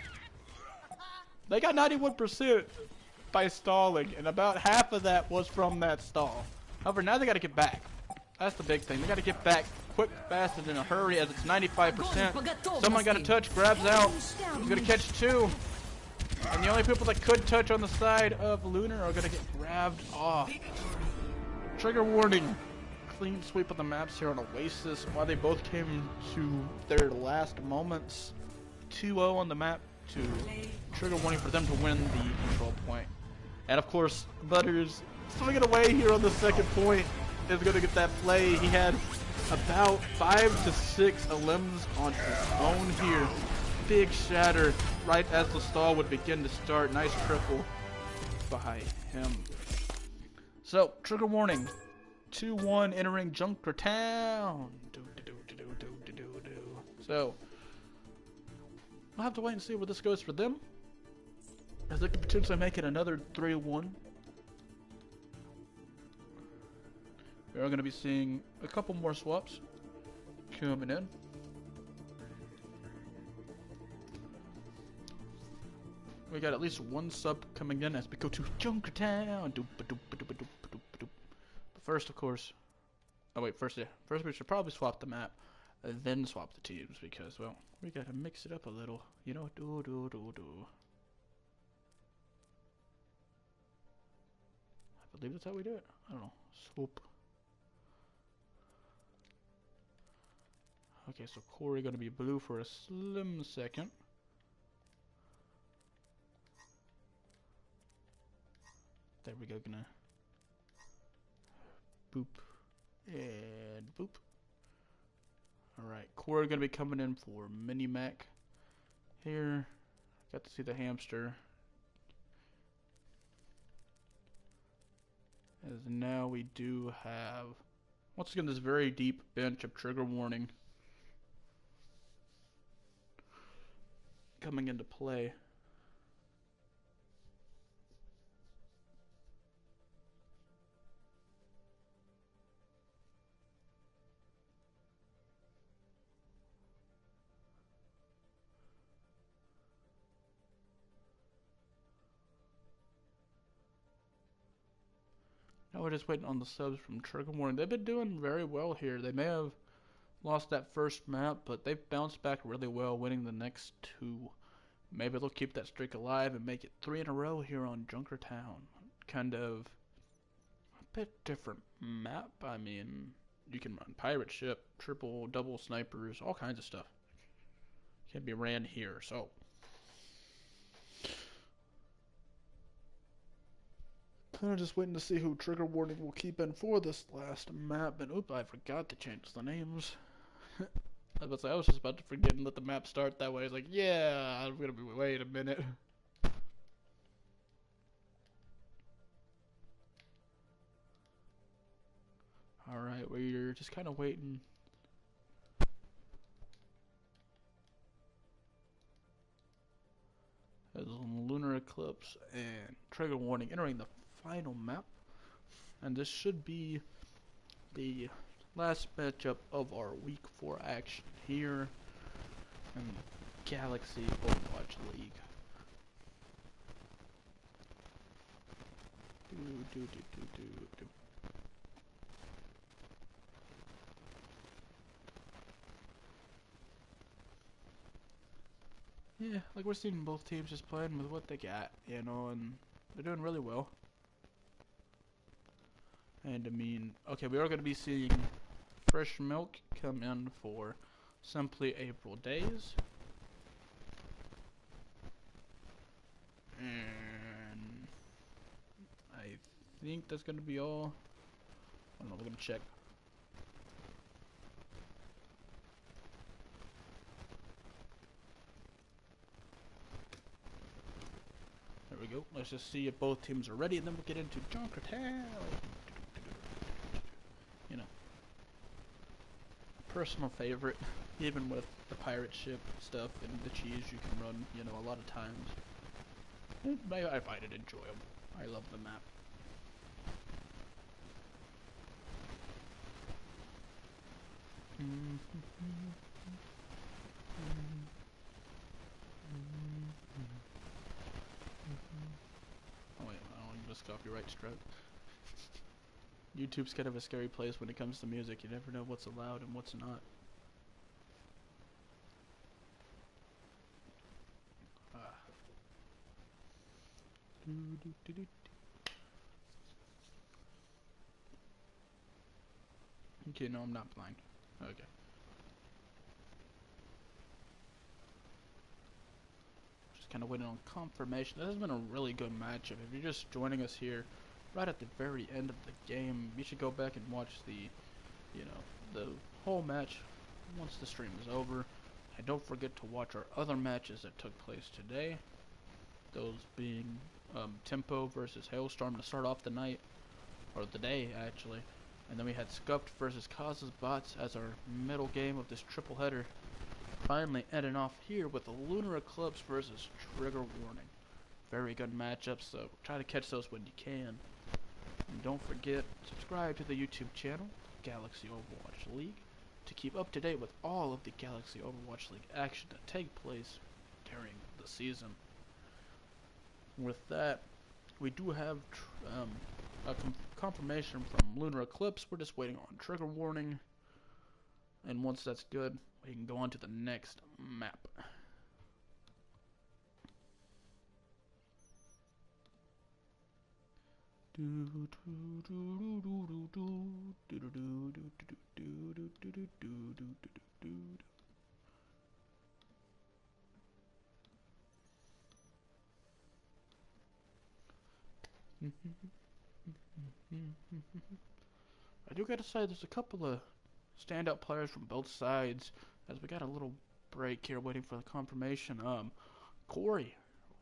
They got 91% by stalling, and about half of that was from that stall. However, now they gotta get back. That's the big thing. They gotta get back quick, fast, and in a hurry as it's 95%. Someone got a touch, grabs out. He's gonna catch 2. And the only people that could touch on the side of Lunar are gonna get grabbed off. Trigger warning. Clean sweep of the maps here on Oasis while they both came to their last moments. 2-0 on the map to trigger warning for them to win the control point. And of course, Butters swinging away here on the second point is going to get that play. He had about 5 to 6 limbs on his own here. Big shatter right as the stall would begin to start. Nice triple by him. So, trigger warning. 2-1 entering Junkertown. So, we'll have to wait and see where this goes for them, as they could potentially make it another 3-1. We are going to be seeing a couple more swaps coming in. We got at least 1 sub coming in as we go to Junkertown. But first, of course, oh wait, first we should probably swap the map, then swap the teams, because, well, we gotta mix it up a little, you know. I believe that's how we do it. I don't know. Swoop. Okay, so Corey gonna be blue for a slim second. There we go. Gonna boop and boop. Alright, Corey gonna be coming in for Mini Mac here. Got to see the hamster. As now we do have, once again, this very deep bench of trigger warning coming into play. Now we're just waiting on the subs from Trigger Warning. They've been doing very well here. They may have lost that first map, but they've bounced back really well, winning the next 2. Maybe they'll keep that streak alive and make it 3 in a row here on Junkertown. Kind of a bit different map. I mean, you can run pirate ship, triple, double snipers, all kinds of stuff can be ran here. So Kind of just waiting to see who Trigger Warning will keep in for this last map. And oop, I forgot to change the names. I was just about to forget and let the map start that way. I was like, yeah, I'm gonna be. Wait a minute. Alright, we're just kind of waiting. As Lunar Eclipse and Trigger Warning entering the final map. And this should be the last matchup of our Week 4 action here in the Galaxy Overwatch League. Yeah, like we're seeing both teams just playing with what they got, you know, and they're doing really well. And I mean, okay, we are going to be seeing Fresh Milk come in for Simply April Days. And I think that's going to be all. I don't know, we're going to check. There we go. Let's just see if both teams are ready, and then we'll get into Junker Town. You know, personal favorite, even with the pirate ship stuff and the cheese you can run, you know, a lot of times. I find it enjoyable. I love the map. Oh wait, I don't just copyright struck. YouTube's kind of a scary place when it comes to music. You never know what's allowed and what's not. Okay, no, I'm not blind. Okay. Just kind of waiting on confirmation. This has been a really good matchup. If you're just joining us here, right at the very end of the game, you should go back and watch the, you know, the whole match once the stream is over. And don't forget to watch our other matches that took place today. Those being Tempo versus Hailstorm to start off the night, or the day actually. And then we had Scuffed versus Causes Bots as our middle game of this triple header. Finally ending off here with the Lunar Eclipse versus Trigger Warning. Very good matchups, so try to catch those when you can. And don't forget, subscribe to the YouTube channel, Galaxy Overwatch League, to keep up to date with all of the Galaxy Overwatch League action that take place during the season. With that, we do have a confirmation from Lunar Eclipse. We're just waiting on Trigger Warning, and once that's good, we can go on to the next map. I do gotta say, there's a couple of standout players from both sides, as we got a little break here waiting for the confirmation. Corey,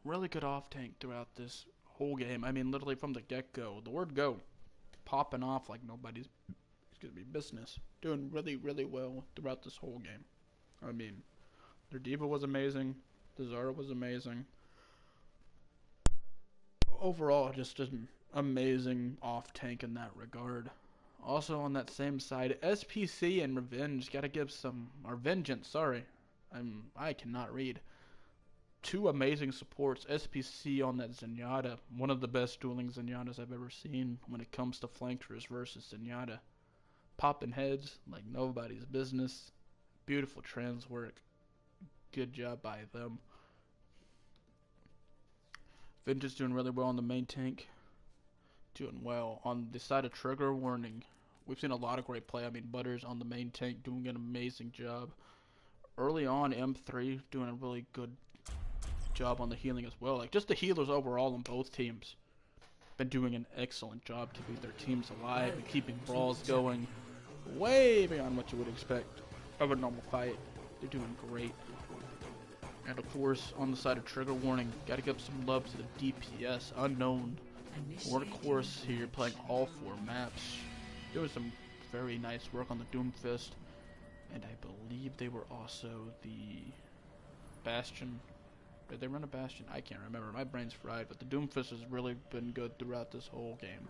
really good off tank throughout this whole game. I mean, literally from the get-go, the word go, popping off like nobody's, business. Doing really, really well throughout this whole game. I mean, their diva was amazing, the Zara was amazing. Overall, just an amazing off tank in that regard. Also on that same side, SPC and Revenge gotta give some, or Vengeance, sorry. I cannot read. Two amazing supports. SPC on that Zenyatta, one of the best dueling Zenyatas I've ever seen when it comes to flankers versus Zenyatta. Popping heads like nobody's business. Beautiful trans work. Good job by them. Vengeance doing really well on the main tank. Doing well on the side of Trigger Warning. We've seen a lot of great play. I mean, Butters on the main tank doing an amazing job. Early on, M3 doing a really good job on the healing as well. Like, just the healers overall on both teams. been doing an excellent job keeping their teams alive and keeping brawls going way beyond what you would expect of a normal fight. They're doing great. And of course, on the side of Trigger Warning, gotta give some love to the DPS Unknown workhorse here, playing all 4 maps. Doing some very nice work on the Doomfist. And I believe they were also the Bastion. Did they run a Bastion? I can't remember. My brain's fried. But the Doomfist has really been good throughout this whole game.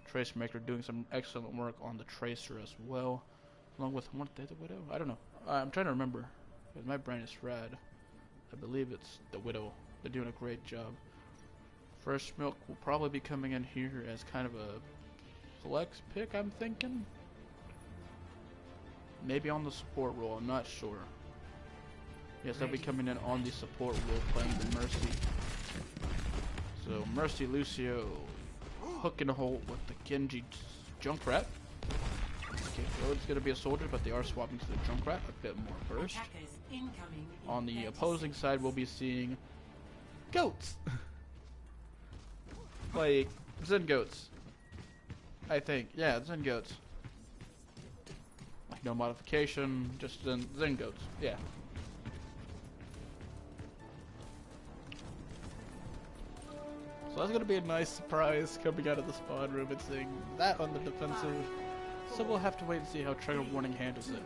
Tracemaker doing some excellent work on the Tracer as well. Along with, weren't they the Widow? I don't know. I'm trying to remember. Because my brain is fried. I believe it's the Widow. They're doing a great job. Fresh Milk will probably be coming in here as kind of a flex pick, I'm thinking. Maybe on the support role, I'm not sure. Yes, they'll be coming in on the support role, playing the Mercy. So, Mercy Lucio, hook and a hold with the Genji Junkrat. Okay, Road's gonna be a soldier, but they are swapping to the Junkrat, a bit more burst. On the opposing side, we'll be seeing goats. Like, Zen goats. I think, yeah, Zen goats. Like, no modification, just Zen goats, yeah. So that's going to be a nice surprise coming out of the spawn room and seeing that on the defensive. So we'll have to wait and see how Trigger Warning handles it.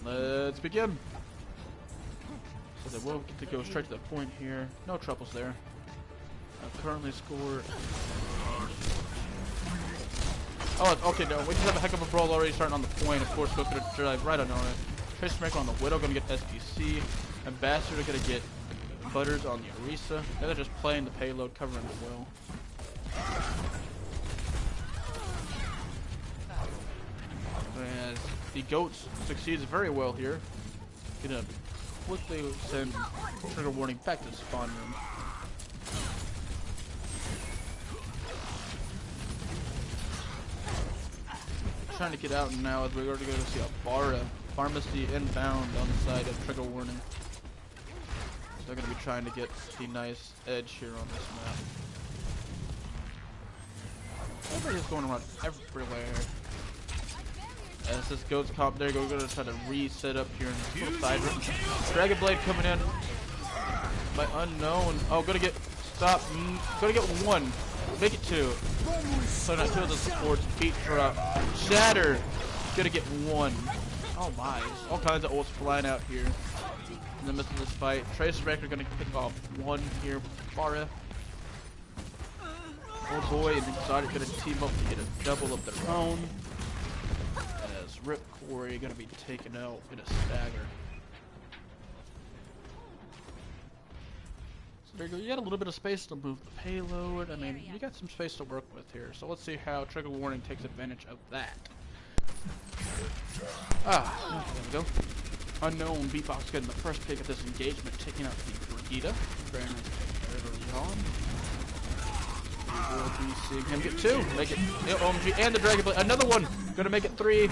Let's begin. So they will get to go straight to the point here. No troubles there. Currently scored. Oh, okay, no. We just have a heck of a brawl already starting on the point. Of course, go to drive right on it. Tracemaker on the Widow going to get SPC. Ambassador going to get Butters on the Orisa. They're just playing the payload, covering it well. As the Goats succeeds very well here. Gonna quickly send Trigger Warning back to the spawn room. Trying to get out now as we're going to go to see a Pharmacy inbound on the side of Trigger Warning. They're going to be trying to get the nice edge here on this map. Everybody's going around everywhere. As this Goats comp, there you go. We're going to try to reset up here in this little side room. Dragon Blade coming in by Unknown. Oh, gonna get stopped. Gonna get 1. Make it 2. So now 2 of the supports. Beat drop. Shatter. Gonna get 1. Oh my. All kinds of ults flying out here in the midst of this fight. Tracemaker gonna pick off 1 here. Farah. Oh boy, and Exotic gonna team up to get a double of their own. As Rip Quarry gonna be taken out in a stagger. So there you go. You got a little bit of space to move the payload. I mean, you got some space to work with here. So let's see how Trigger Warning takes advantage of that. Ah, there we go. Unknown Beatbox getting the first pick of this engagement, taking out the Brigitte. Very nice early on. We'll be seeing him get 2. Make it OMG and the Dragon Blade. Another one. Gonna make it 3.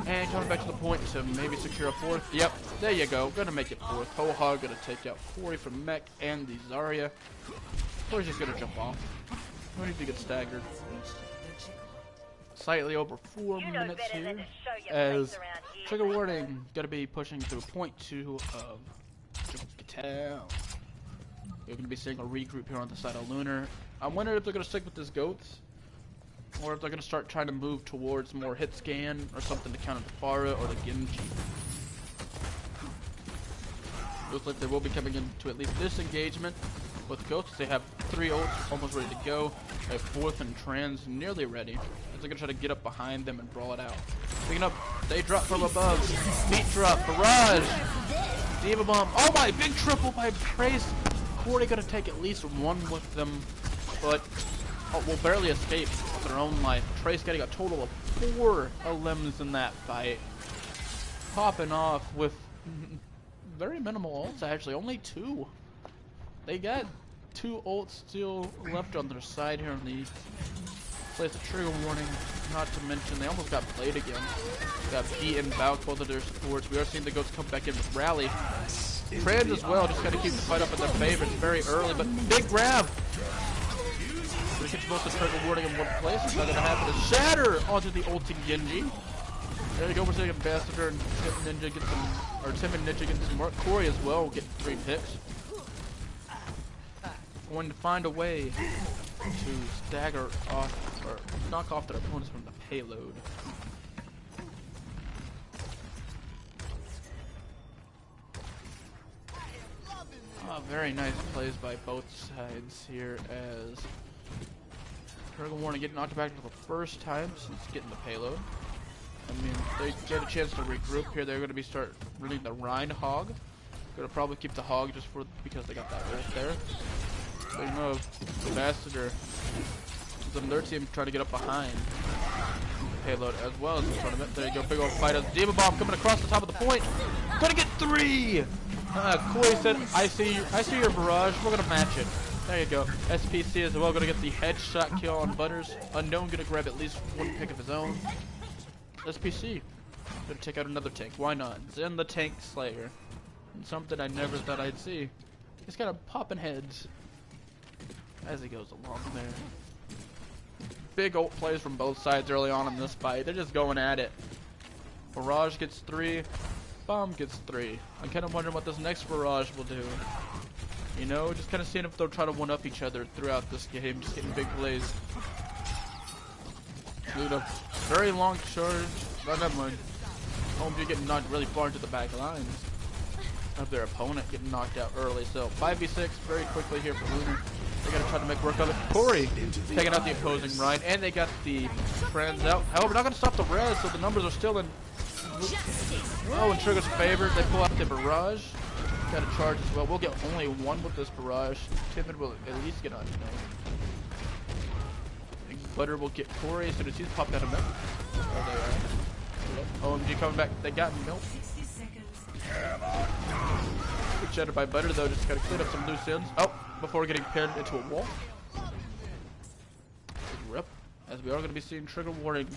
And coming back to the point to maybe secure a 4th. Yep, there you go. Gonna make it 4th. Ho-Ha gonna take out Corey from Mech and the Zarya. Corey's just gonna jump off. No need to get staggered. Slightly over 4 minutes here. As Trigger Warning gonna be pushing through point 2 of Town. We're gonna be seeing a regroup here on the side of Lunar. I'm wondering if they're gonna stick with this Goats, or if they're gonna start trying to move towards more hit scan or something to counter the Farah or the Genji. Looks like they will be coming into at least this engagement with Goats. They have 3 ults almost ready to go. They have 4th and Trans nearly ready. As they're gonna try to get up behind them and brawl it out. Picking up, they drop from above. Beat drop, barrage, Diva Bomb. Oh my, big triple by Trace. Corey gonna take at least 1 with them, but will barely escape with their own life. Trace getting a total of 4 limbs in that fight. Popping off with very minimal ults, actually. Only 2. They got 2 ults still left on their side here on the place of Trigger Warning. Not to mention, they almost got played again. Got beaten, bout both of their supports. We are seeing the Goats come back in with Rally. Trans as well, just gotta keep the fight up in their favor. It's very early, but big grab! to catch both the trigger warning in one place. It's not going to happen. To shatter onto the ulting Genji. There you go. We're seeing Ambassador and Tim and Ninja get some, or Tim and Ninja get some more. Corey as well will get 3 picks. Going to find a way to stagger off or knock off their opponents from the payload. Very nice plays by both sides here as Trigger Warning getting knocked back for the first time since getting the payload. I mean, they get a chance to regroup here. They're going to be start running the Rhine Hog. Going to probably keep the Hog just for because they got that ult there. So you know, the Ambassador is on their team trying to get up behind the payload as well as the tournament. There you go, big old fight as Demon Bomb coming across the top of the point. Gonna get 3! Corey said, I see your barrage, we're gonna match it. There you go. SPC as well, gonna get the headshot kill on Butters. Unknown gonna grab at least 1 pick of his own. SPC gonna take out another tank, why not? Zen the Tank Slayer. And something I never thought I'd see. He's kind of popping heads as he goes along there. Big ult plays from both sides early on in this fight. They're just going at it. Barrage gets 3. Bomb gets 3. I'm kind of wondering what this next barrage will do. You know, just kind of seeing if they'll try to one-up each other throughout this game, just getting big plays. Lunar, very long charge. Oh, never mind. OMG getting knocked really far into the back lines of their opponent, getting knocked out early. So 5v6 very quickly here for Lunar. They gotta try to make work of it. Corey taking out the opposing Rhine, and they got the friends out. However, not gonna stop the res, so the numbers are still in. Oh, in Trigger's favor, they pull out the barrage. Got a charge as well. We'll get only 1 with this barrage. Timid will at least get on. Butter will get Corey as soon as he's popped out of milk. Oh, they are. OMG coming back. They got milk. Good shatter by Butter though. Just gotta clean up some loose ends. Oh, before getting pinned into a wall. Rip. As we are gonna be seeing Trigger Warning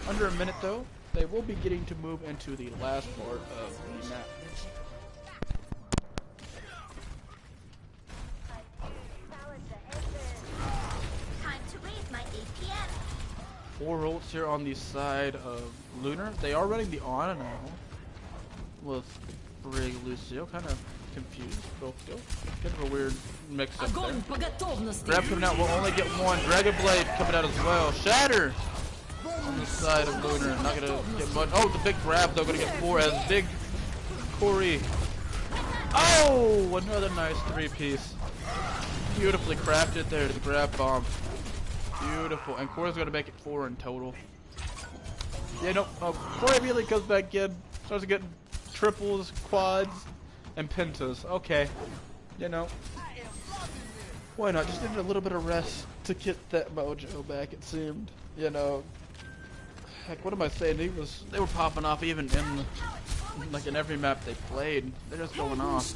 under a minute though. They will be getting to move into the last part of the map. Time to raise my APM. 4 ults here on the side of Lunar. They are running the on now with Brig Lucio. Kind of confused. Both go. Kind of a weird mix up there. Grab coming out. We'll only get 1. Dragon Blade coming out as well. Shatter on the side of Lunar. Not gonna get much. Oh, the big grab though. Gonna get 4 as big Corey. Oh, another nice 3-piece. Beautifully crafted there to the grab bomb. Beautiful. And Corey's gonna make it 4 in total. Yeah, no. Corey immediately comes back in. Starts getting triples, quads, and pentas. Okay. You know. Why not? Just needed a little bit of rest to get that mojo back, it seemed. You know. Heck, what am I saying? They were popping off even in like in every map they played. They're just going off.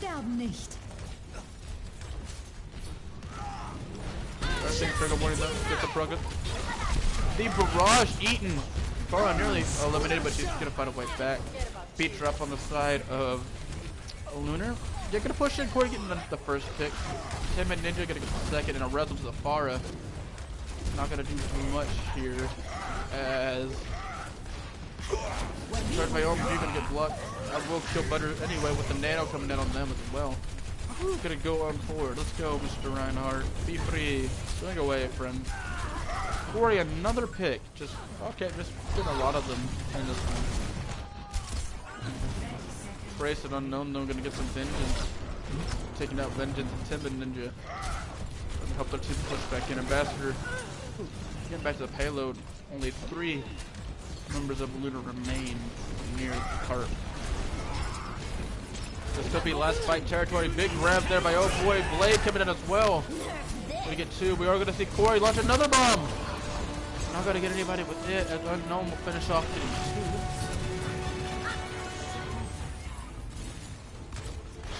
Trigger Warning though, get the Prugget. The barrage eaten. Farah nearly eliminated, but she's gonna find a way back. Beat her up on the side of Lunar. They're gonna push in. Corey getting the first pick. Tim and Ninja gonna get the second, and a res to the Farah. Not gonna do much here as started by OMG gonna get blocked. I will kill Butter anyway with the nano coming in on them as well. Gonna go on forward. Let's go, Mr. Reinhardt. Be free. Swing away, friend. Corey, another pick. Just okay, just getting a lot of them in this one. Trace and Unknown though gonna get some vengeance. Taking out Vengeance and Tim and Ninja. Gonna help their team push back in. Ambassador getting back to the payload. Only 3 members of Lunar remain near the cart. This could be last fight territory. Big grab there by oh boy, Blade coming in as well. We get 2. We are going to see Corey launch another bomb. Not going to get anybody with it as Unknown will finish off getting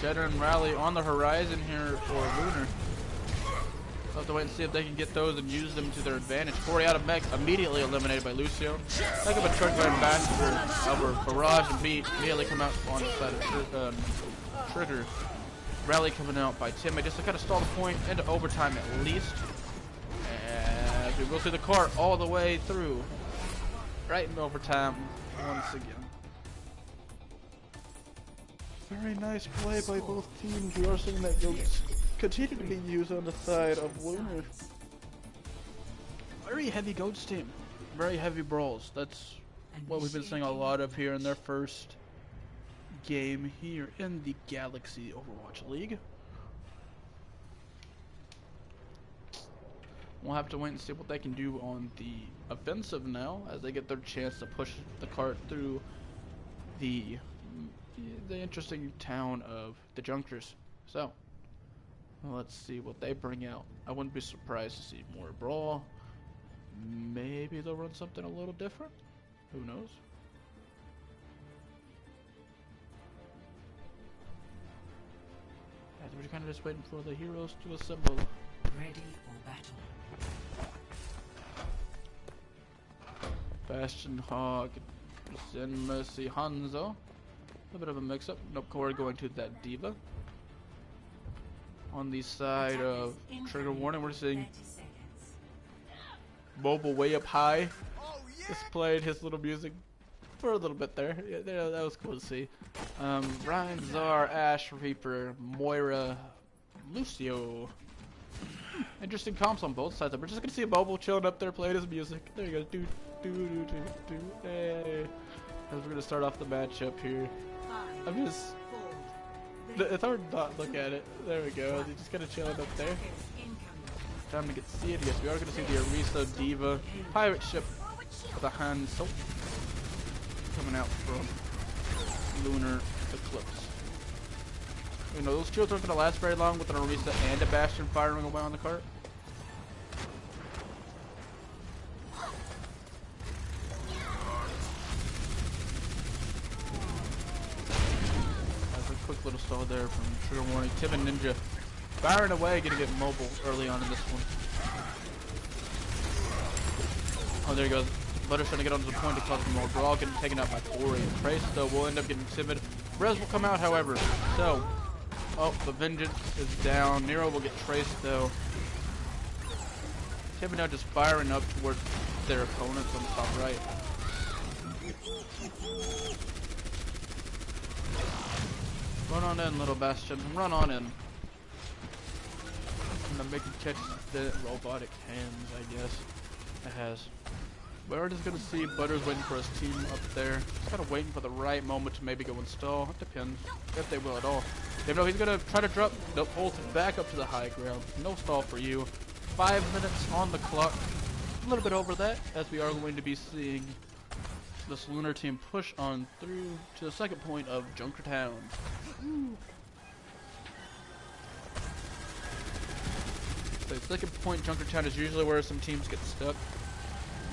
2. Shatter and Rally on the horizon here for Lunar. We'll have to wait and see if they can get those and use them to their advantage. Corey out of mech, immediately eliminated by Lucio. Like a charge by Ambassador over Barrage and Beat. Immediately come out on the side of Trigger. Rally coming out by Tim. Just to kind of stall the point into overtime at least. As we will see the cart all the way through. Right in overtime once again. Very nice play by both teams. We are seeing that goats continue to be used on the side of Lunar. Very heavy goats team. Very heavy brawls. That's what we've been seeing a lot of here in their first game here in the Galaxy Overwatch League. We'll have to wait and see what they can do on the offensive now as they get their chance to push the cart through the interesting town of the Junkers. So, let's see what they bring out. I wouldn't be surprised to see more brawl. Maybe they'll run something a little different. Who knows? As we're kind of just waiting for the heroes to assemble. Ready for battle. Bastion Hog, Zen Mercy Hanzo. A bit of a mix-up. Nope, we're going to that Diva. On the side of Trigger Warning, we're seeing Mobile way up high. Just played his little music for a little bit there. Yeah, that was cool to see. Ryan, Czar, Ash, Reaper, Moira, Lucio. Interesting comps on both sides. We're just gonna see Mobile chilling up there playing his music. There you go. Do do do do do. Hey. As we're gonna start off the matchup here. I'm just. It's hard to not look at it. There we go. He's just kind of chilling up there. Time to get to see it. Yes, we are going to see the Arisa Diva pirate ship with a hand soap coming out from Lunar Eclipse. You know, those shields aren't going to last very long with an Arisa and a Bastion firing away on the cart. Quick little stall there from Trigger Warning. Tim and Ninja firing away, gonna get mobile early on in this one. Oh, there he goes. Butter's trying to get onto the point to cause more brawl, getting taken out by Ori. Trace, though, will end up getting timid. Rez will come out, however. So, oh, the Vengeance is down. Nero will get traced, though. Tim now just firing up towards their opponents on the top right. Run on in, little Bastion. Run on in. I'm gonna make him catch the robotic hands, I guess. It has. We're just gonna see Butters waiting for his team up there. Just kind of waiting for the right moment to maybe go install. It depends if they will at all. You know, he's gonna try to drop the ult back up to the high ground. No stall for you. 5 minutes on the clock. A little bit over that, as we are going to be seeing this Lunar team push on through to the second point of Junkertown. The second point, Junkertown, is usually where some teams get stuck.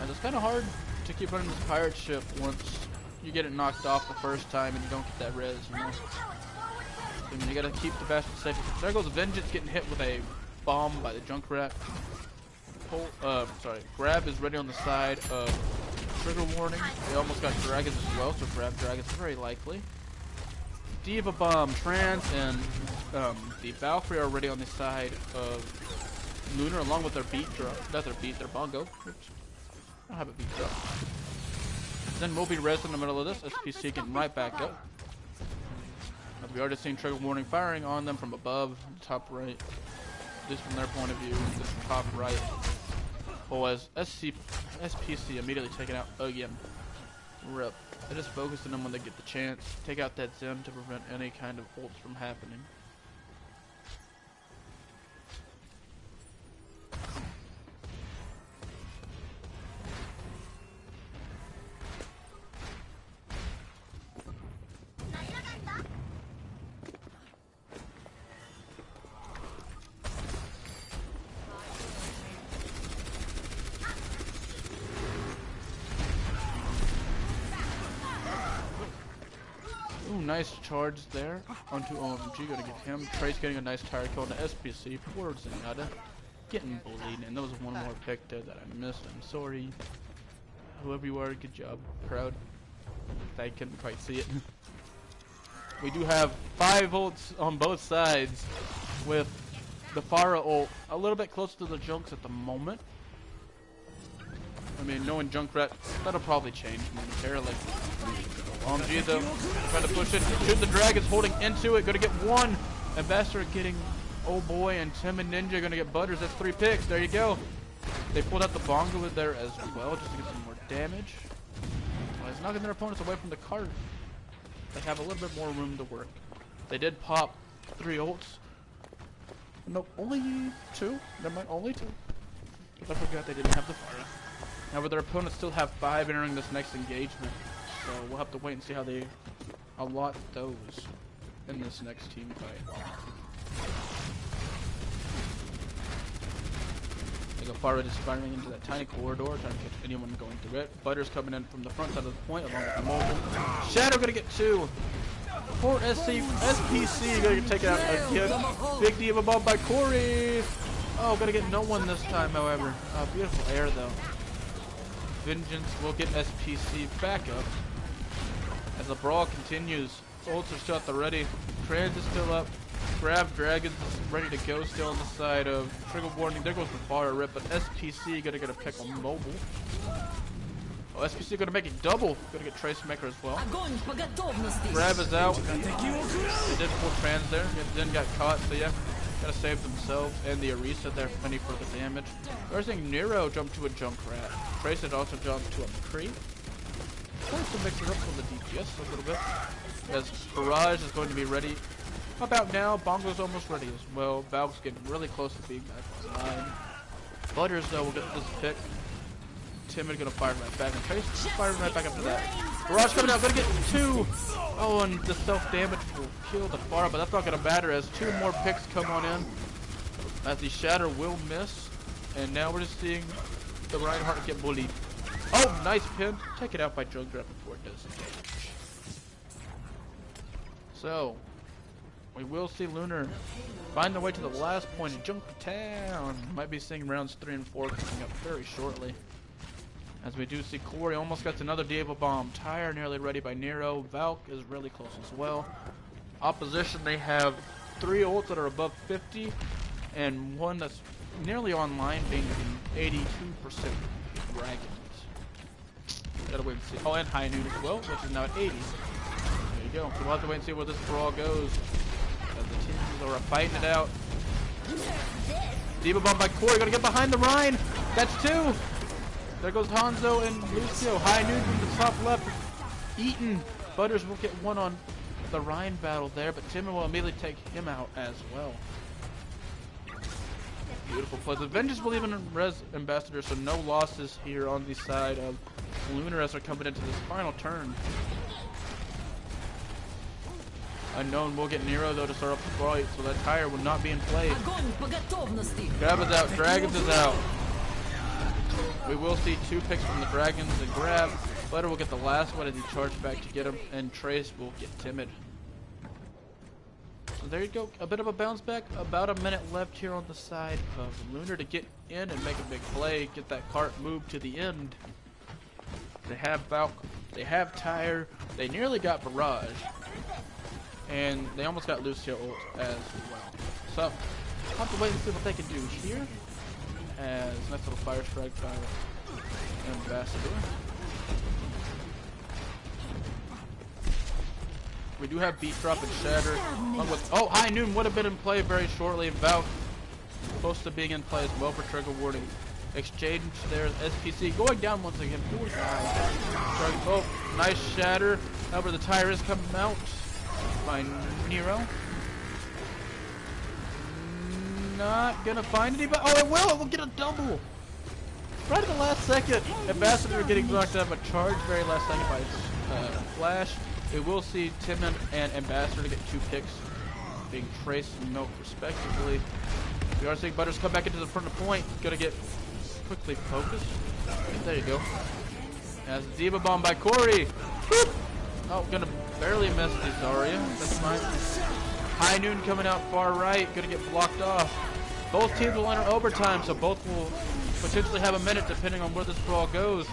And it's kind of hard to keep running this pirate ship once you get it knocked off the first time and you don't get that res, you know? And you gotta keep the Bastion safe. There goes Vengeance getting hit with a bomb by the Junkrat. Grab is ready on the side of Trigger Warning. They almost got Dragons as well, so grab Dragons is very likely. Diva Bomb, Trans, and the Valkyrie are already on the side of Lunar, along with their beat drop. Not their beat, their bongo. Oops. I don't have a beat drop. Then we'll be res in the middle of this. SPC getting right back up. As we already seen Trigger Warning firing on them from above, top right. At least from their point of view, this top right. Oh, as SPC immediately taken out again. Rip. They just focus on them when they get the chance. Take out that Zen to prevent any kind of ults from happening. Ooh, nice charge there onto OMG, gonna get him. Trace getting a nice tire kill on the SPC. Poor Zenyatta getting bullied, and there was one more pick there that I missed. I'm sorry. Whoever you are, good job. Proud. I couldn't quite see it. We do have 5 ults on both sides, with the Pharah ult a little bit close to the Junks at the moment. I mean, knowing Junkrat, that'll probably change momentarily. G though, trying to push it. Shoot the dragons, holding into it. Gonna get one. Ambassador getting, oh boy, and Tim and Ninja gonna get Butters. That's 3 picks. There you go. They pulled out the bongo in there as well, just to get some more damage. Well, it's knocking their opponents away from the cart. They have a little bit more room to work. They did pop 3 ults. No, only 2. Never mind, only 2. I forgot they didn't have the fire. However, their opponents still have 5 entering this next engagement. So we'll have to wait and see how they allot those in this next team fight. They go far just firing into that tiny corridor, trying to catch anyone going through it. Butter's coming in from the front side of the point along with the mobile. Shadow gonna get 2. Poor SPC gonna get taken out again. Big diva bomb by Corey. Oh, gonna get no one this time, however. Beautiful air though. Vengeance will get SPC back up. As the brawl continues, ults are still at the ready. Trans is still up. Grab Dragons is ready to go still on the side of Trigger Warning. There goes the fire rip, but SPC gonna get a pick on mobile. Oh, SPC gonna make it double. Gonna get Trace Maker as well. Grab is out. They did pull Trans there. Then got caught, so yeah. Gotta save themselves and the Arisa there for any further damage. We're seeing Nero jump to a Junkrat. Trace had also jumped to a McCree. Trying to mix it up with the DPS a little bit. As Barrage is going to be ready about now. Bongo's almost ready as well. Valve's getting really close to being back online. Butters though will get this pick. Timid gonna fire right back, and Trace firing right back after that. Barrage coming out, gonna get 2. Oh, and the self-damage will kill the far, but that's not gonna matter as 2 more picks come on in. As the Shatter will miss, and now we're just seeing the Reinhardt get bullied. Oh, nice pin. Take it out by Junkrat before it does damage. So, we will see Lunar find their way to the last point in Junktown. Might be seeing rounds 3 and 4 coming up very shortly. As we do see Corey almost gets another Diva Bomb. Tyre nearly ready by Nero. Valk is really close as well. Opposition, they have 3 ults that are above 50 and 1 that's nearly online, being the 82% Dragons. Gotta wait and see. Oh, and High Noon as well, which is now at 80. There you go. So we'll have to wait and see where this brawl goes. As the teams are fighting it out. Diva Bomb by Corey, gonna get behind the Rhine. That's 2. There goes Hanzo and Lucio. High Noon from the top left. Eaton. Butters will get 1 on the Rhine battle there, but Timon will immediately take him out as well. Beautiful play. The Vengeance will even res Ambassador, so no losses here on the side of Lunar as they're coming into this final turn. Unknown will get Nero though to start off the fight, so that Tyre will not be in play. Grab is out. Dragons is out. We will see 2 picks from the Dragons and Grab. Butter will get the last one as he charged back to get him, and Trace will get Timid. So there you go, a bit of a bounce back. About a minute left here on the side of Lunar to get in and make a big play, get that cart moved to the end. They have Valk, they have Tyre, they nearly got Barrage, and they almost got Lucio ult as well. So, we'll have to wait and see what they can do here. As nice little fire strike by Ambassador. We do have Beat Drop and Shatter. Oh, High Noon would have been in play very shortly. Valk close to being in play as well for Trigger Warning. Exchange there, SPC going down once again. 45. Oh, nice Shatter. However, the Tyre is coming out by Nero. Not gonna find anybody. Oh, it will! It will get a double! Right at the last second. Ambassador getting knocked out of a charge very last second by Flash. We will see Timon and Ambassador to get 2 picks, being Trace and Milk respectively. We are seeing Butters come back into the front of the point. Gonna get quickly focused. There you go. As Diva Bomb by Corey. Boop. Oh, gonna barely miss the Zarya. That's fine. High Noon coming out far right. Gonna get blocked off. Both teams will enter overtime, so both will potentially have a minute depending on where this brawl goes.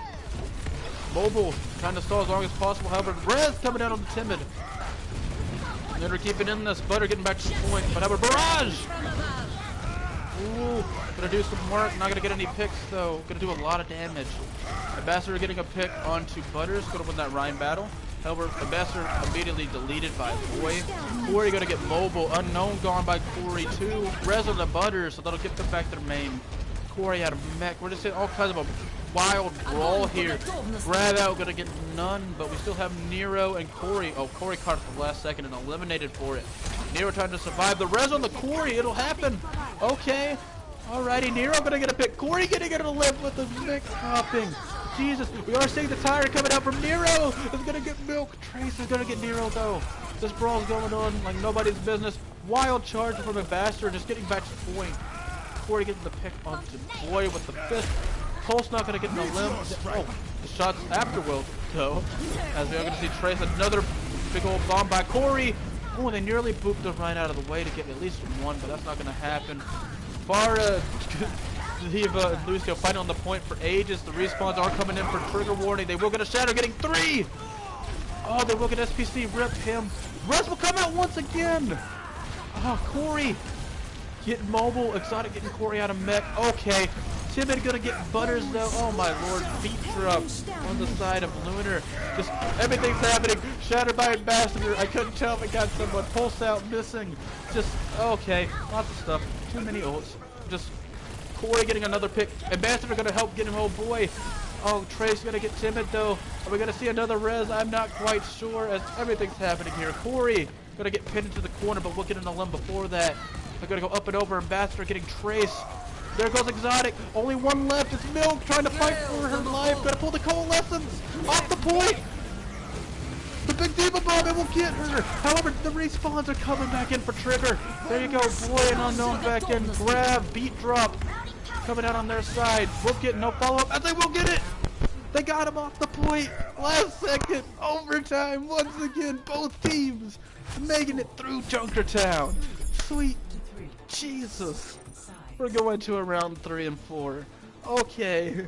Mobile trying to stall as long as possible. However, Rez coming out on the Timid. And then we're keeping in this. Butter getting back to the point. But however, Barrage! Ooh, gonna do some work. Not gonna get any picks though. Gonna do a lot of damage. Ambassador getting a pick onto Butters. Gonna win that Ryan battle. However, Ambassador immediately deleted by Boy. Corey gonna get mobile. Unknown gone by Corey too. Res on the Butters, so that'll get them back their main. Corey had a mech. We're just seeing all kinds of a wild brawl here. Grab out gonna get none, but we still have Nero and Corey. Oh, Corey caught it at the last second and eliminated for it. Nero trying to survive. The res on the Corey. It'll happen. Okay. Alrighty, Nero gonna get a pick. Corey getting it to live with the mech hopping. Jesus, we are seeing the tire coming out from Nero. It's gonna get milk. Trace is gonna get Nero though. This brawl's going on like nobody's business. Wild charge from Ambassador, just getting back to the point. Corey getting the pick onto Boy with the fist. Pulse not gonna get in the limb. Oh, the shots after will go. As we are gonna see Trace, another big old bomb by Corey. Oh, they nearly booped the Ryan out of the way to get at least one, but that's not gonna happen. Farah, Diva, and Lucio fighting on the point for ages. The respawns are coming in for trigger warning. They will get a shadow, getting 3. Oh, they will get SPC. Rip him. Res will come out once again. Oh, Corey getting mobile. Exotic getting Corey out of mech. Okay. Timid gonna get Butters though. Oh my lord. Beat drop on the side of Lunar. Just everything's happening. Shattered by Ambassador. I couldn't tell if it got someone. Pulse out missing. Just okay. Lots of stuff. Too many ults. Just Corey getting another pick. Ambassador gonna help get him. Oh boy. Oh, Trace gonna get Timid though. Are we gonna see another res? I'm not quite sure as everything's happening here. Corey gonna get pinned into the corner, but we'll get in the limb before that. They're gonna go up and over. Ambassador getting Trace. There goes Exotic. Only one left. It's Milk trying to fight for her life. Gotta pull the Coalescence off the point. The big Diva Bomb, it will get her. However, the respawns are coming back in for Trigger. There you go. Boy and Unknown back in. Grab, beat drop. Coming out on their side. We'll get no follow-up, and they will get it. They got him off the point. Last second. Overtime. Once again, both teams making it through Junkertown. Sweet Jesus. We're going to around 3 and 4. Okay.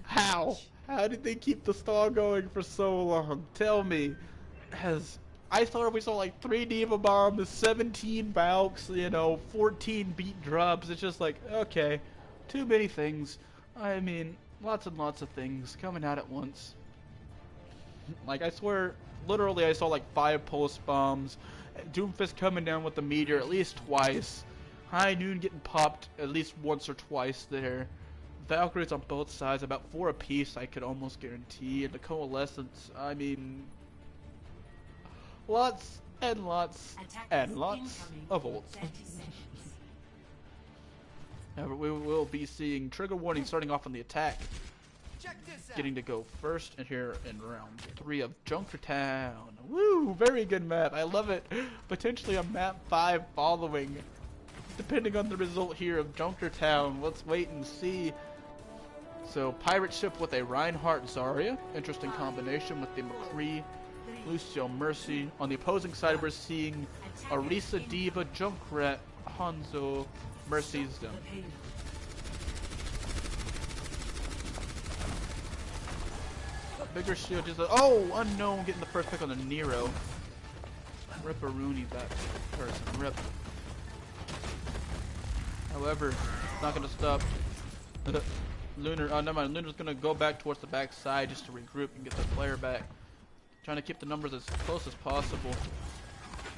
How? How did they keep the stall going for so long? Tell me. I thought we saw like 3 Diva Bombs, 17 Valks, 14 beat drops. It's just like, okay, too many things. I mean, lots and lots of things coming out at once. Like, I swear, literally I saw like 5 pulse bombs. Doomfist coming down with the meteor at least twice. High Noon getting popped at least once or twice there. Valkyries on both sides, about 4 apiece I could almost guarantee. And the Coalescence, I mean, lots and lots and lots of ults. However, we will be seeing trigger warning starting off on the attack. Getting to go first and here in round 3 of Junkertown. Woo! Very good map. I love it. Potentially a map 5 following. Depending on the result here of Junkertown. Let's wait and see. So, pirate ship with a Reinhardt Zarya. Interesting combination with the McCree, Lucio Mercy. On the opposing side, we're seeing Arisa Diva, Junkrat, Hanzo, Mercy's Zone. Bigger shield just Unknown getting the first pick on the Nero. Ripperoonie that person. Rip. However, it's not gonna stop. Lunar, never mind. Lunar's gonna go back towards the back side just to regroup and get the player back. Trying to keep the numbers as close as possible.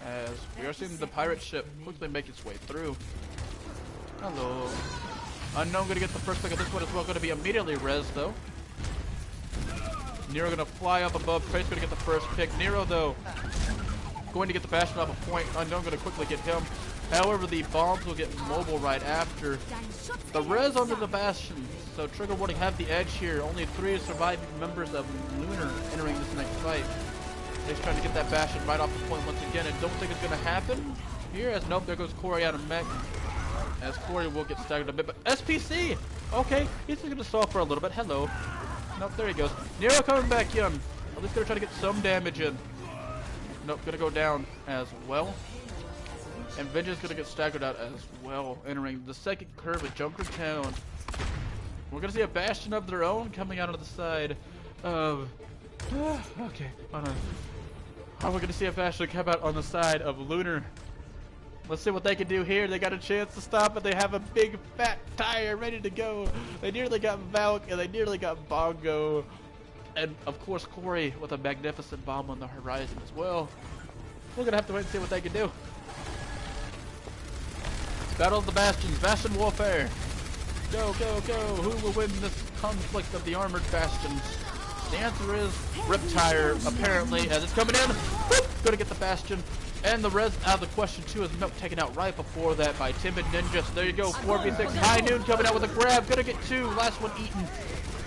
As we are seeing the pirate ship quickly make its way through. Hello. Unknown gonna get the first pick of this one as well. Gonna be immediately res though. Nero gonna fly up above. Trace gonna get the first pick. Nero though going to get the Bastion off a point. Unknown gonna quickly get him. However, the bombs will get mobile right after. The res under the Bastion. So trigger warning have the edge here. Only 3 surviving members of Lunar entering this next fight. He's trying to get that Bastion right off the point once again. And don't think it's gonna happen here. As nope, there goes Corey out of mech. As Corey will get staggered a bit, but SPC. Okay, he's gonna stall for a little bit. Hello. Nope, there he goes. Nero coming back in. At least gonna try to get some damage in. Nope, gonna go down as well. And Vengeance gonna get staggered out as well, entering the second curve of Junkertown. We're gonna see a Bastion of their own coming out of the side of... okay, hold on. We're gonna see a Bastion come out on the side of Lunar. Let's see what they can do here. They got a chance to stop it. They have a big fat tire ready to go. They nearly got Valk and they nearly got Bongo. And of course Corey with a magnificent bomb on the horizon as well. We're gonna have to wait and see what they can do. Battle of the Bastions, Bastion Warfare. Go, go, go. Who will win this conflict of the armored bastions? The answer is Riptire, apparently, as it's coming in. Whoop, gonna get the Bastion. And the res out of the question too is Milk taken out right before that by Timid Ninja. So there you go, 4v6. High Noon coming out with a grab. Gonna get 2. Last one eaten.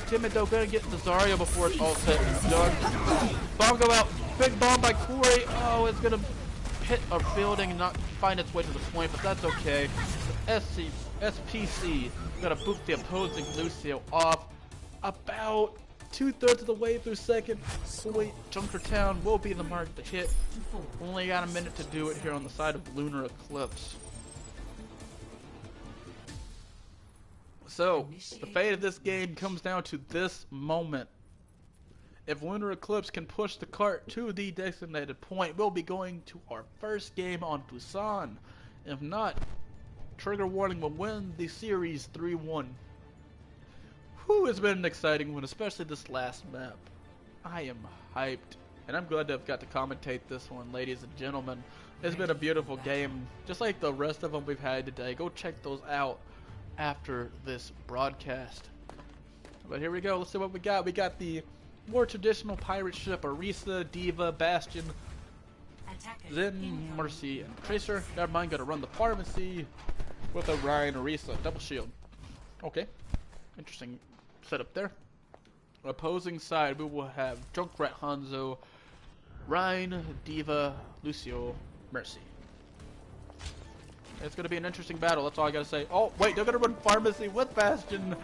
Timid though gonna get the Zarya before it's all said and done. Bongo out. Big bomb by Corey. Oh, it's gonna hit a building and not find its way to the point, but that's okay. SPC gonna boot the opposing Lucio off about 2/3 of the way through second point. Junkertown will be the mark to hit. Only got a minute to do it here on the side of Lunar Eclipse. So, the fate of this game comes down to this moment. If Lunar Eclipse can push the cart to the designated point, we'll be going to our first game on Busan. If not, Trigger Warning will win the series 3-1. Whew, it's been an exciting one, especially this last map. I am hyped, and I'm glad to have got to commentate this one, ladies and gentlemen. It's been a beautiful game, just like the rest of them we've had today. Go check those out after this broadcast. But here we go, let's see what we got. We got the more traditional pirate ship, Orisa, Diva, Bastion, Zen, Mercy, and Tracer. Never mind, gonna run the pharmacy with a Ryan, Orisa, double shield. Okay, interesting setup there. Opposing side, we will have Junkrat, Hanzo, Ryan, Diva, Lucio, Mercy. It's gonna be an interesting battle, that's all I gotta say. Oh, wait, they're gonna run pharmacy with Bastion.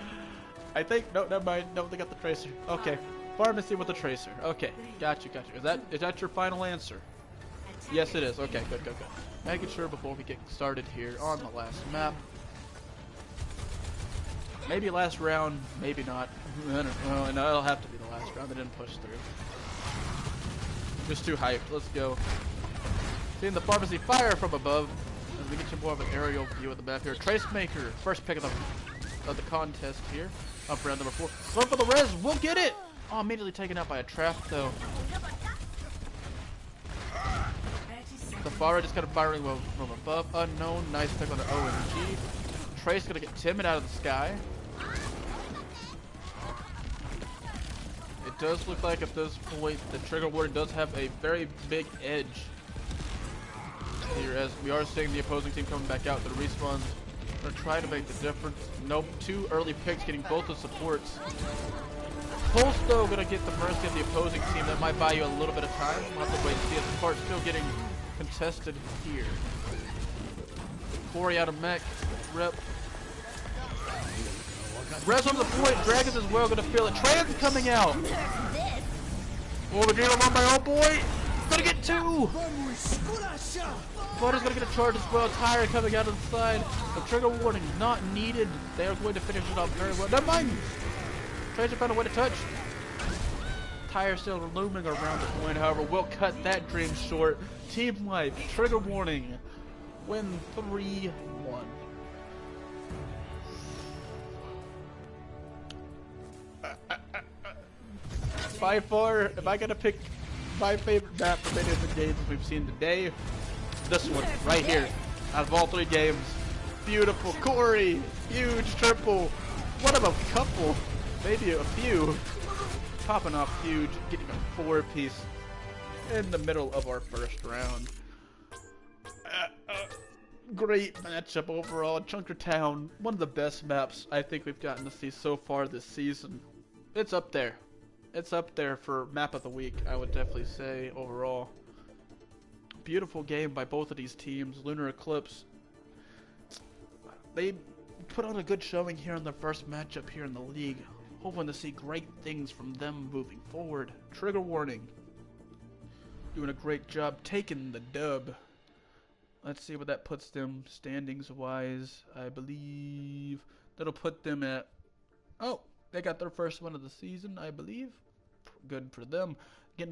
I think, no, never mind, no, they got the Tracer. Okay. Pharmacy with a Tracer. Okay, gotcha, gotcha. Is that your final answer? Yes, it is. Okay, good, good, good. Making sure before we get started here on the last map. Maybe last round, maybe not. I don't know. And it'll have to be the last round. They didn't push through. Just too hyped. Let's go. Seeing the pharmacy fire from above as we get you more of an aerial view of the map here. Tracemaker, first pick of the contest here. Up round number 4. Going for the res. We'll get it. Oh, immediately taken out by a trap, though. The Farah just kind of firing from above. Unknown. Nice pick on the OMG. Trace gonna get Timid out of the sky. It does look like at this point the Trigger Warden does have a very big edge here, as we are seeing the opposing team coming back out to the respawns. Gonna try to make the difference. Nope. 2 early picks getting both the supports. Pulse though gonna get the mercy of the opposing team. That might buy you a little bit of time. We'll have to wait and see as the part's still getting contested here. Corey out of mech. Rep. Res on the point. Dragons as well gonna feel it. Trans coming out. Oh, we're dealing one by old boy. Gonna get 2. Butter's gonna get a charge as well. Tire coming out of the side. The Trigger Warning not needed. They are going to finish it off very well. Never mind. Tracer found a way to touch. Tire still looming around the point, however, we'll cut that dream short. Team Life, Trigger Warning, win 3-1. By far, if I gotta pick my favorite map from any of the games we've seen today, this one right here. Out of all 3 games, beautiful. Corey, huge triple. What of a couple? Maybe a few. Popping off huge, getting a 4-piece in the middle of our first round. Great matchup overall. Junkertown, one of the best maps I think we've gotten to see so far this season. It's up there. It's up there for map of the week, I would definitely say, overall. Beautiful game by both of these teams. Lunar Eclipse, they put on a good showing here in their first matchup here in the league. Hoping to see great things from them moving forward. Trigger Warning, doing a great job taking the dub. Let's see what that puts them standings wise. I believe that'll put them at, oh, they got their first win of the season, I believe. Good for them. Getting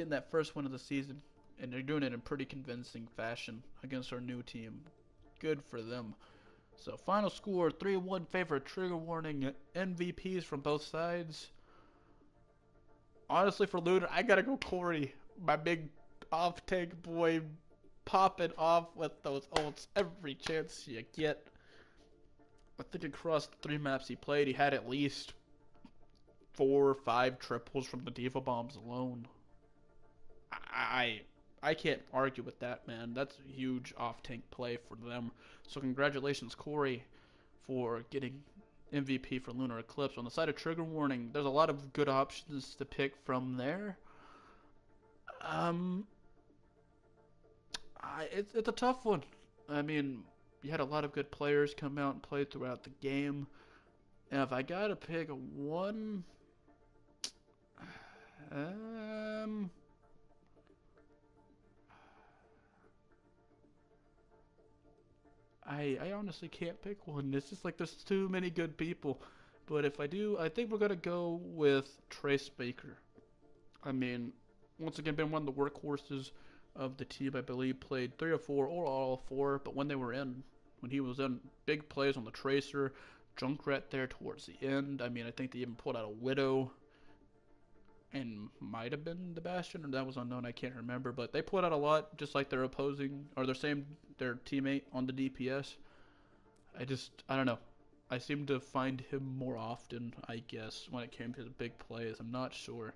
that first win of the season and they're doing it in pretty convincing fashion against our new team. Good for them. So final score 3-1 favor Trigger Warning. MVPs from both sides. Honestly, for Lunar, I gotta go Corey. My big off-tank boy popping off with those ults every chance you get. I think across the 3 maps he played, he had at least 4 or 5 triples from the Diva Bombs alone. I can't argue with that, man. That's a huge off-tank play for them. So congratulations, Corey, for getting MVP for Lunar Eclipse. On the side of Trigger Warning, there's a lot of good options to pick from there. It's a tough one. I mean, you had a lot of good players come out and play throughout the game. And if I gotta pick one, I honestly can't pick one. It's just like there's too many good people. But if I do, I think we're gonna go with Trace Baker. I mean, once again, been one of the workhorses of the team. I believe played 3 or 4 or all 4. But when he was in big plays on the Tracer, Junkrat there towards the end. I mean, I think they even pulled out a Widow. And might have been the Bastion, or that was unknown, I can't remember. But they put out a lot, just like their opposing, or their teammate on the DPS. I don't know. I seem to find him more often, I guess, when it came to the big plays. I'm not sure.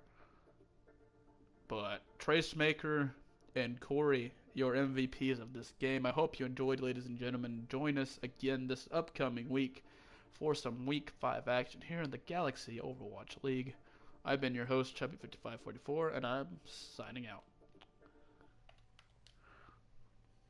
But Tracemaker and Corey, your MVPs of this game. I hope you enjoyed, ladies and gentlemen. Join us again this upcoming week for some Week 5 action here in the Galaxy Overwatch League. I've been your host, Chubby5544, and I'm signing out.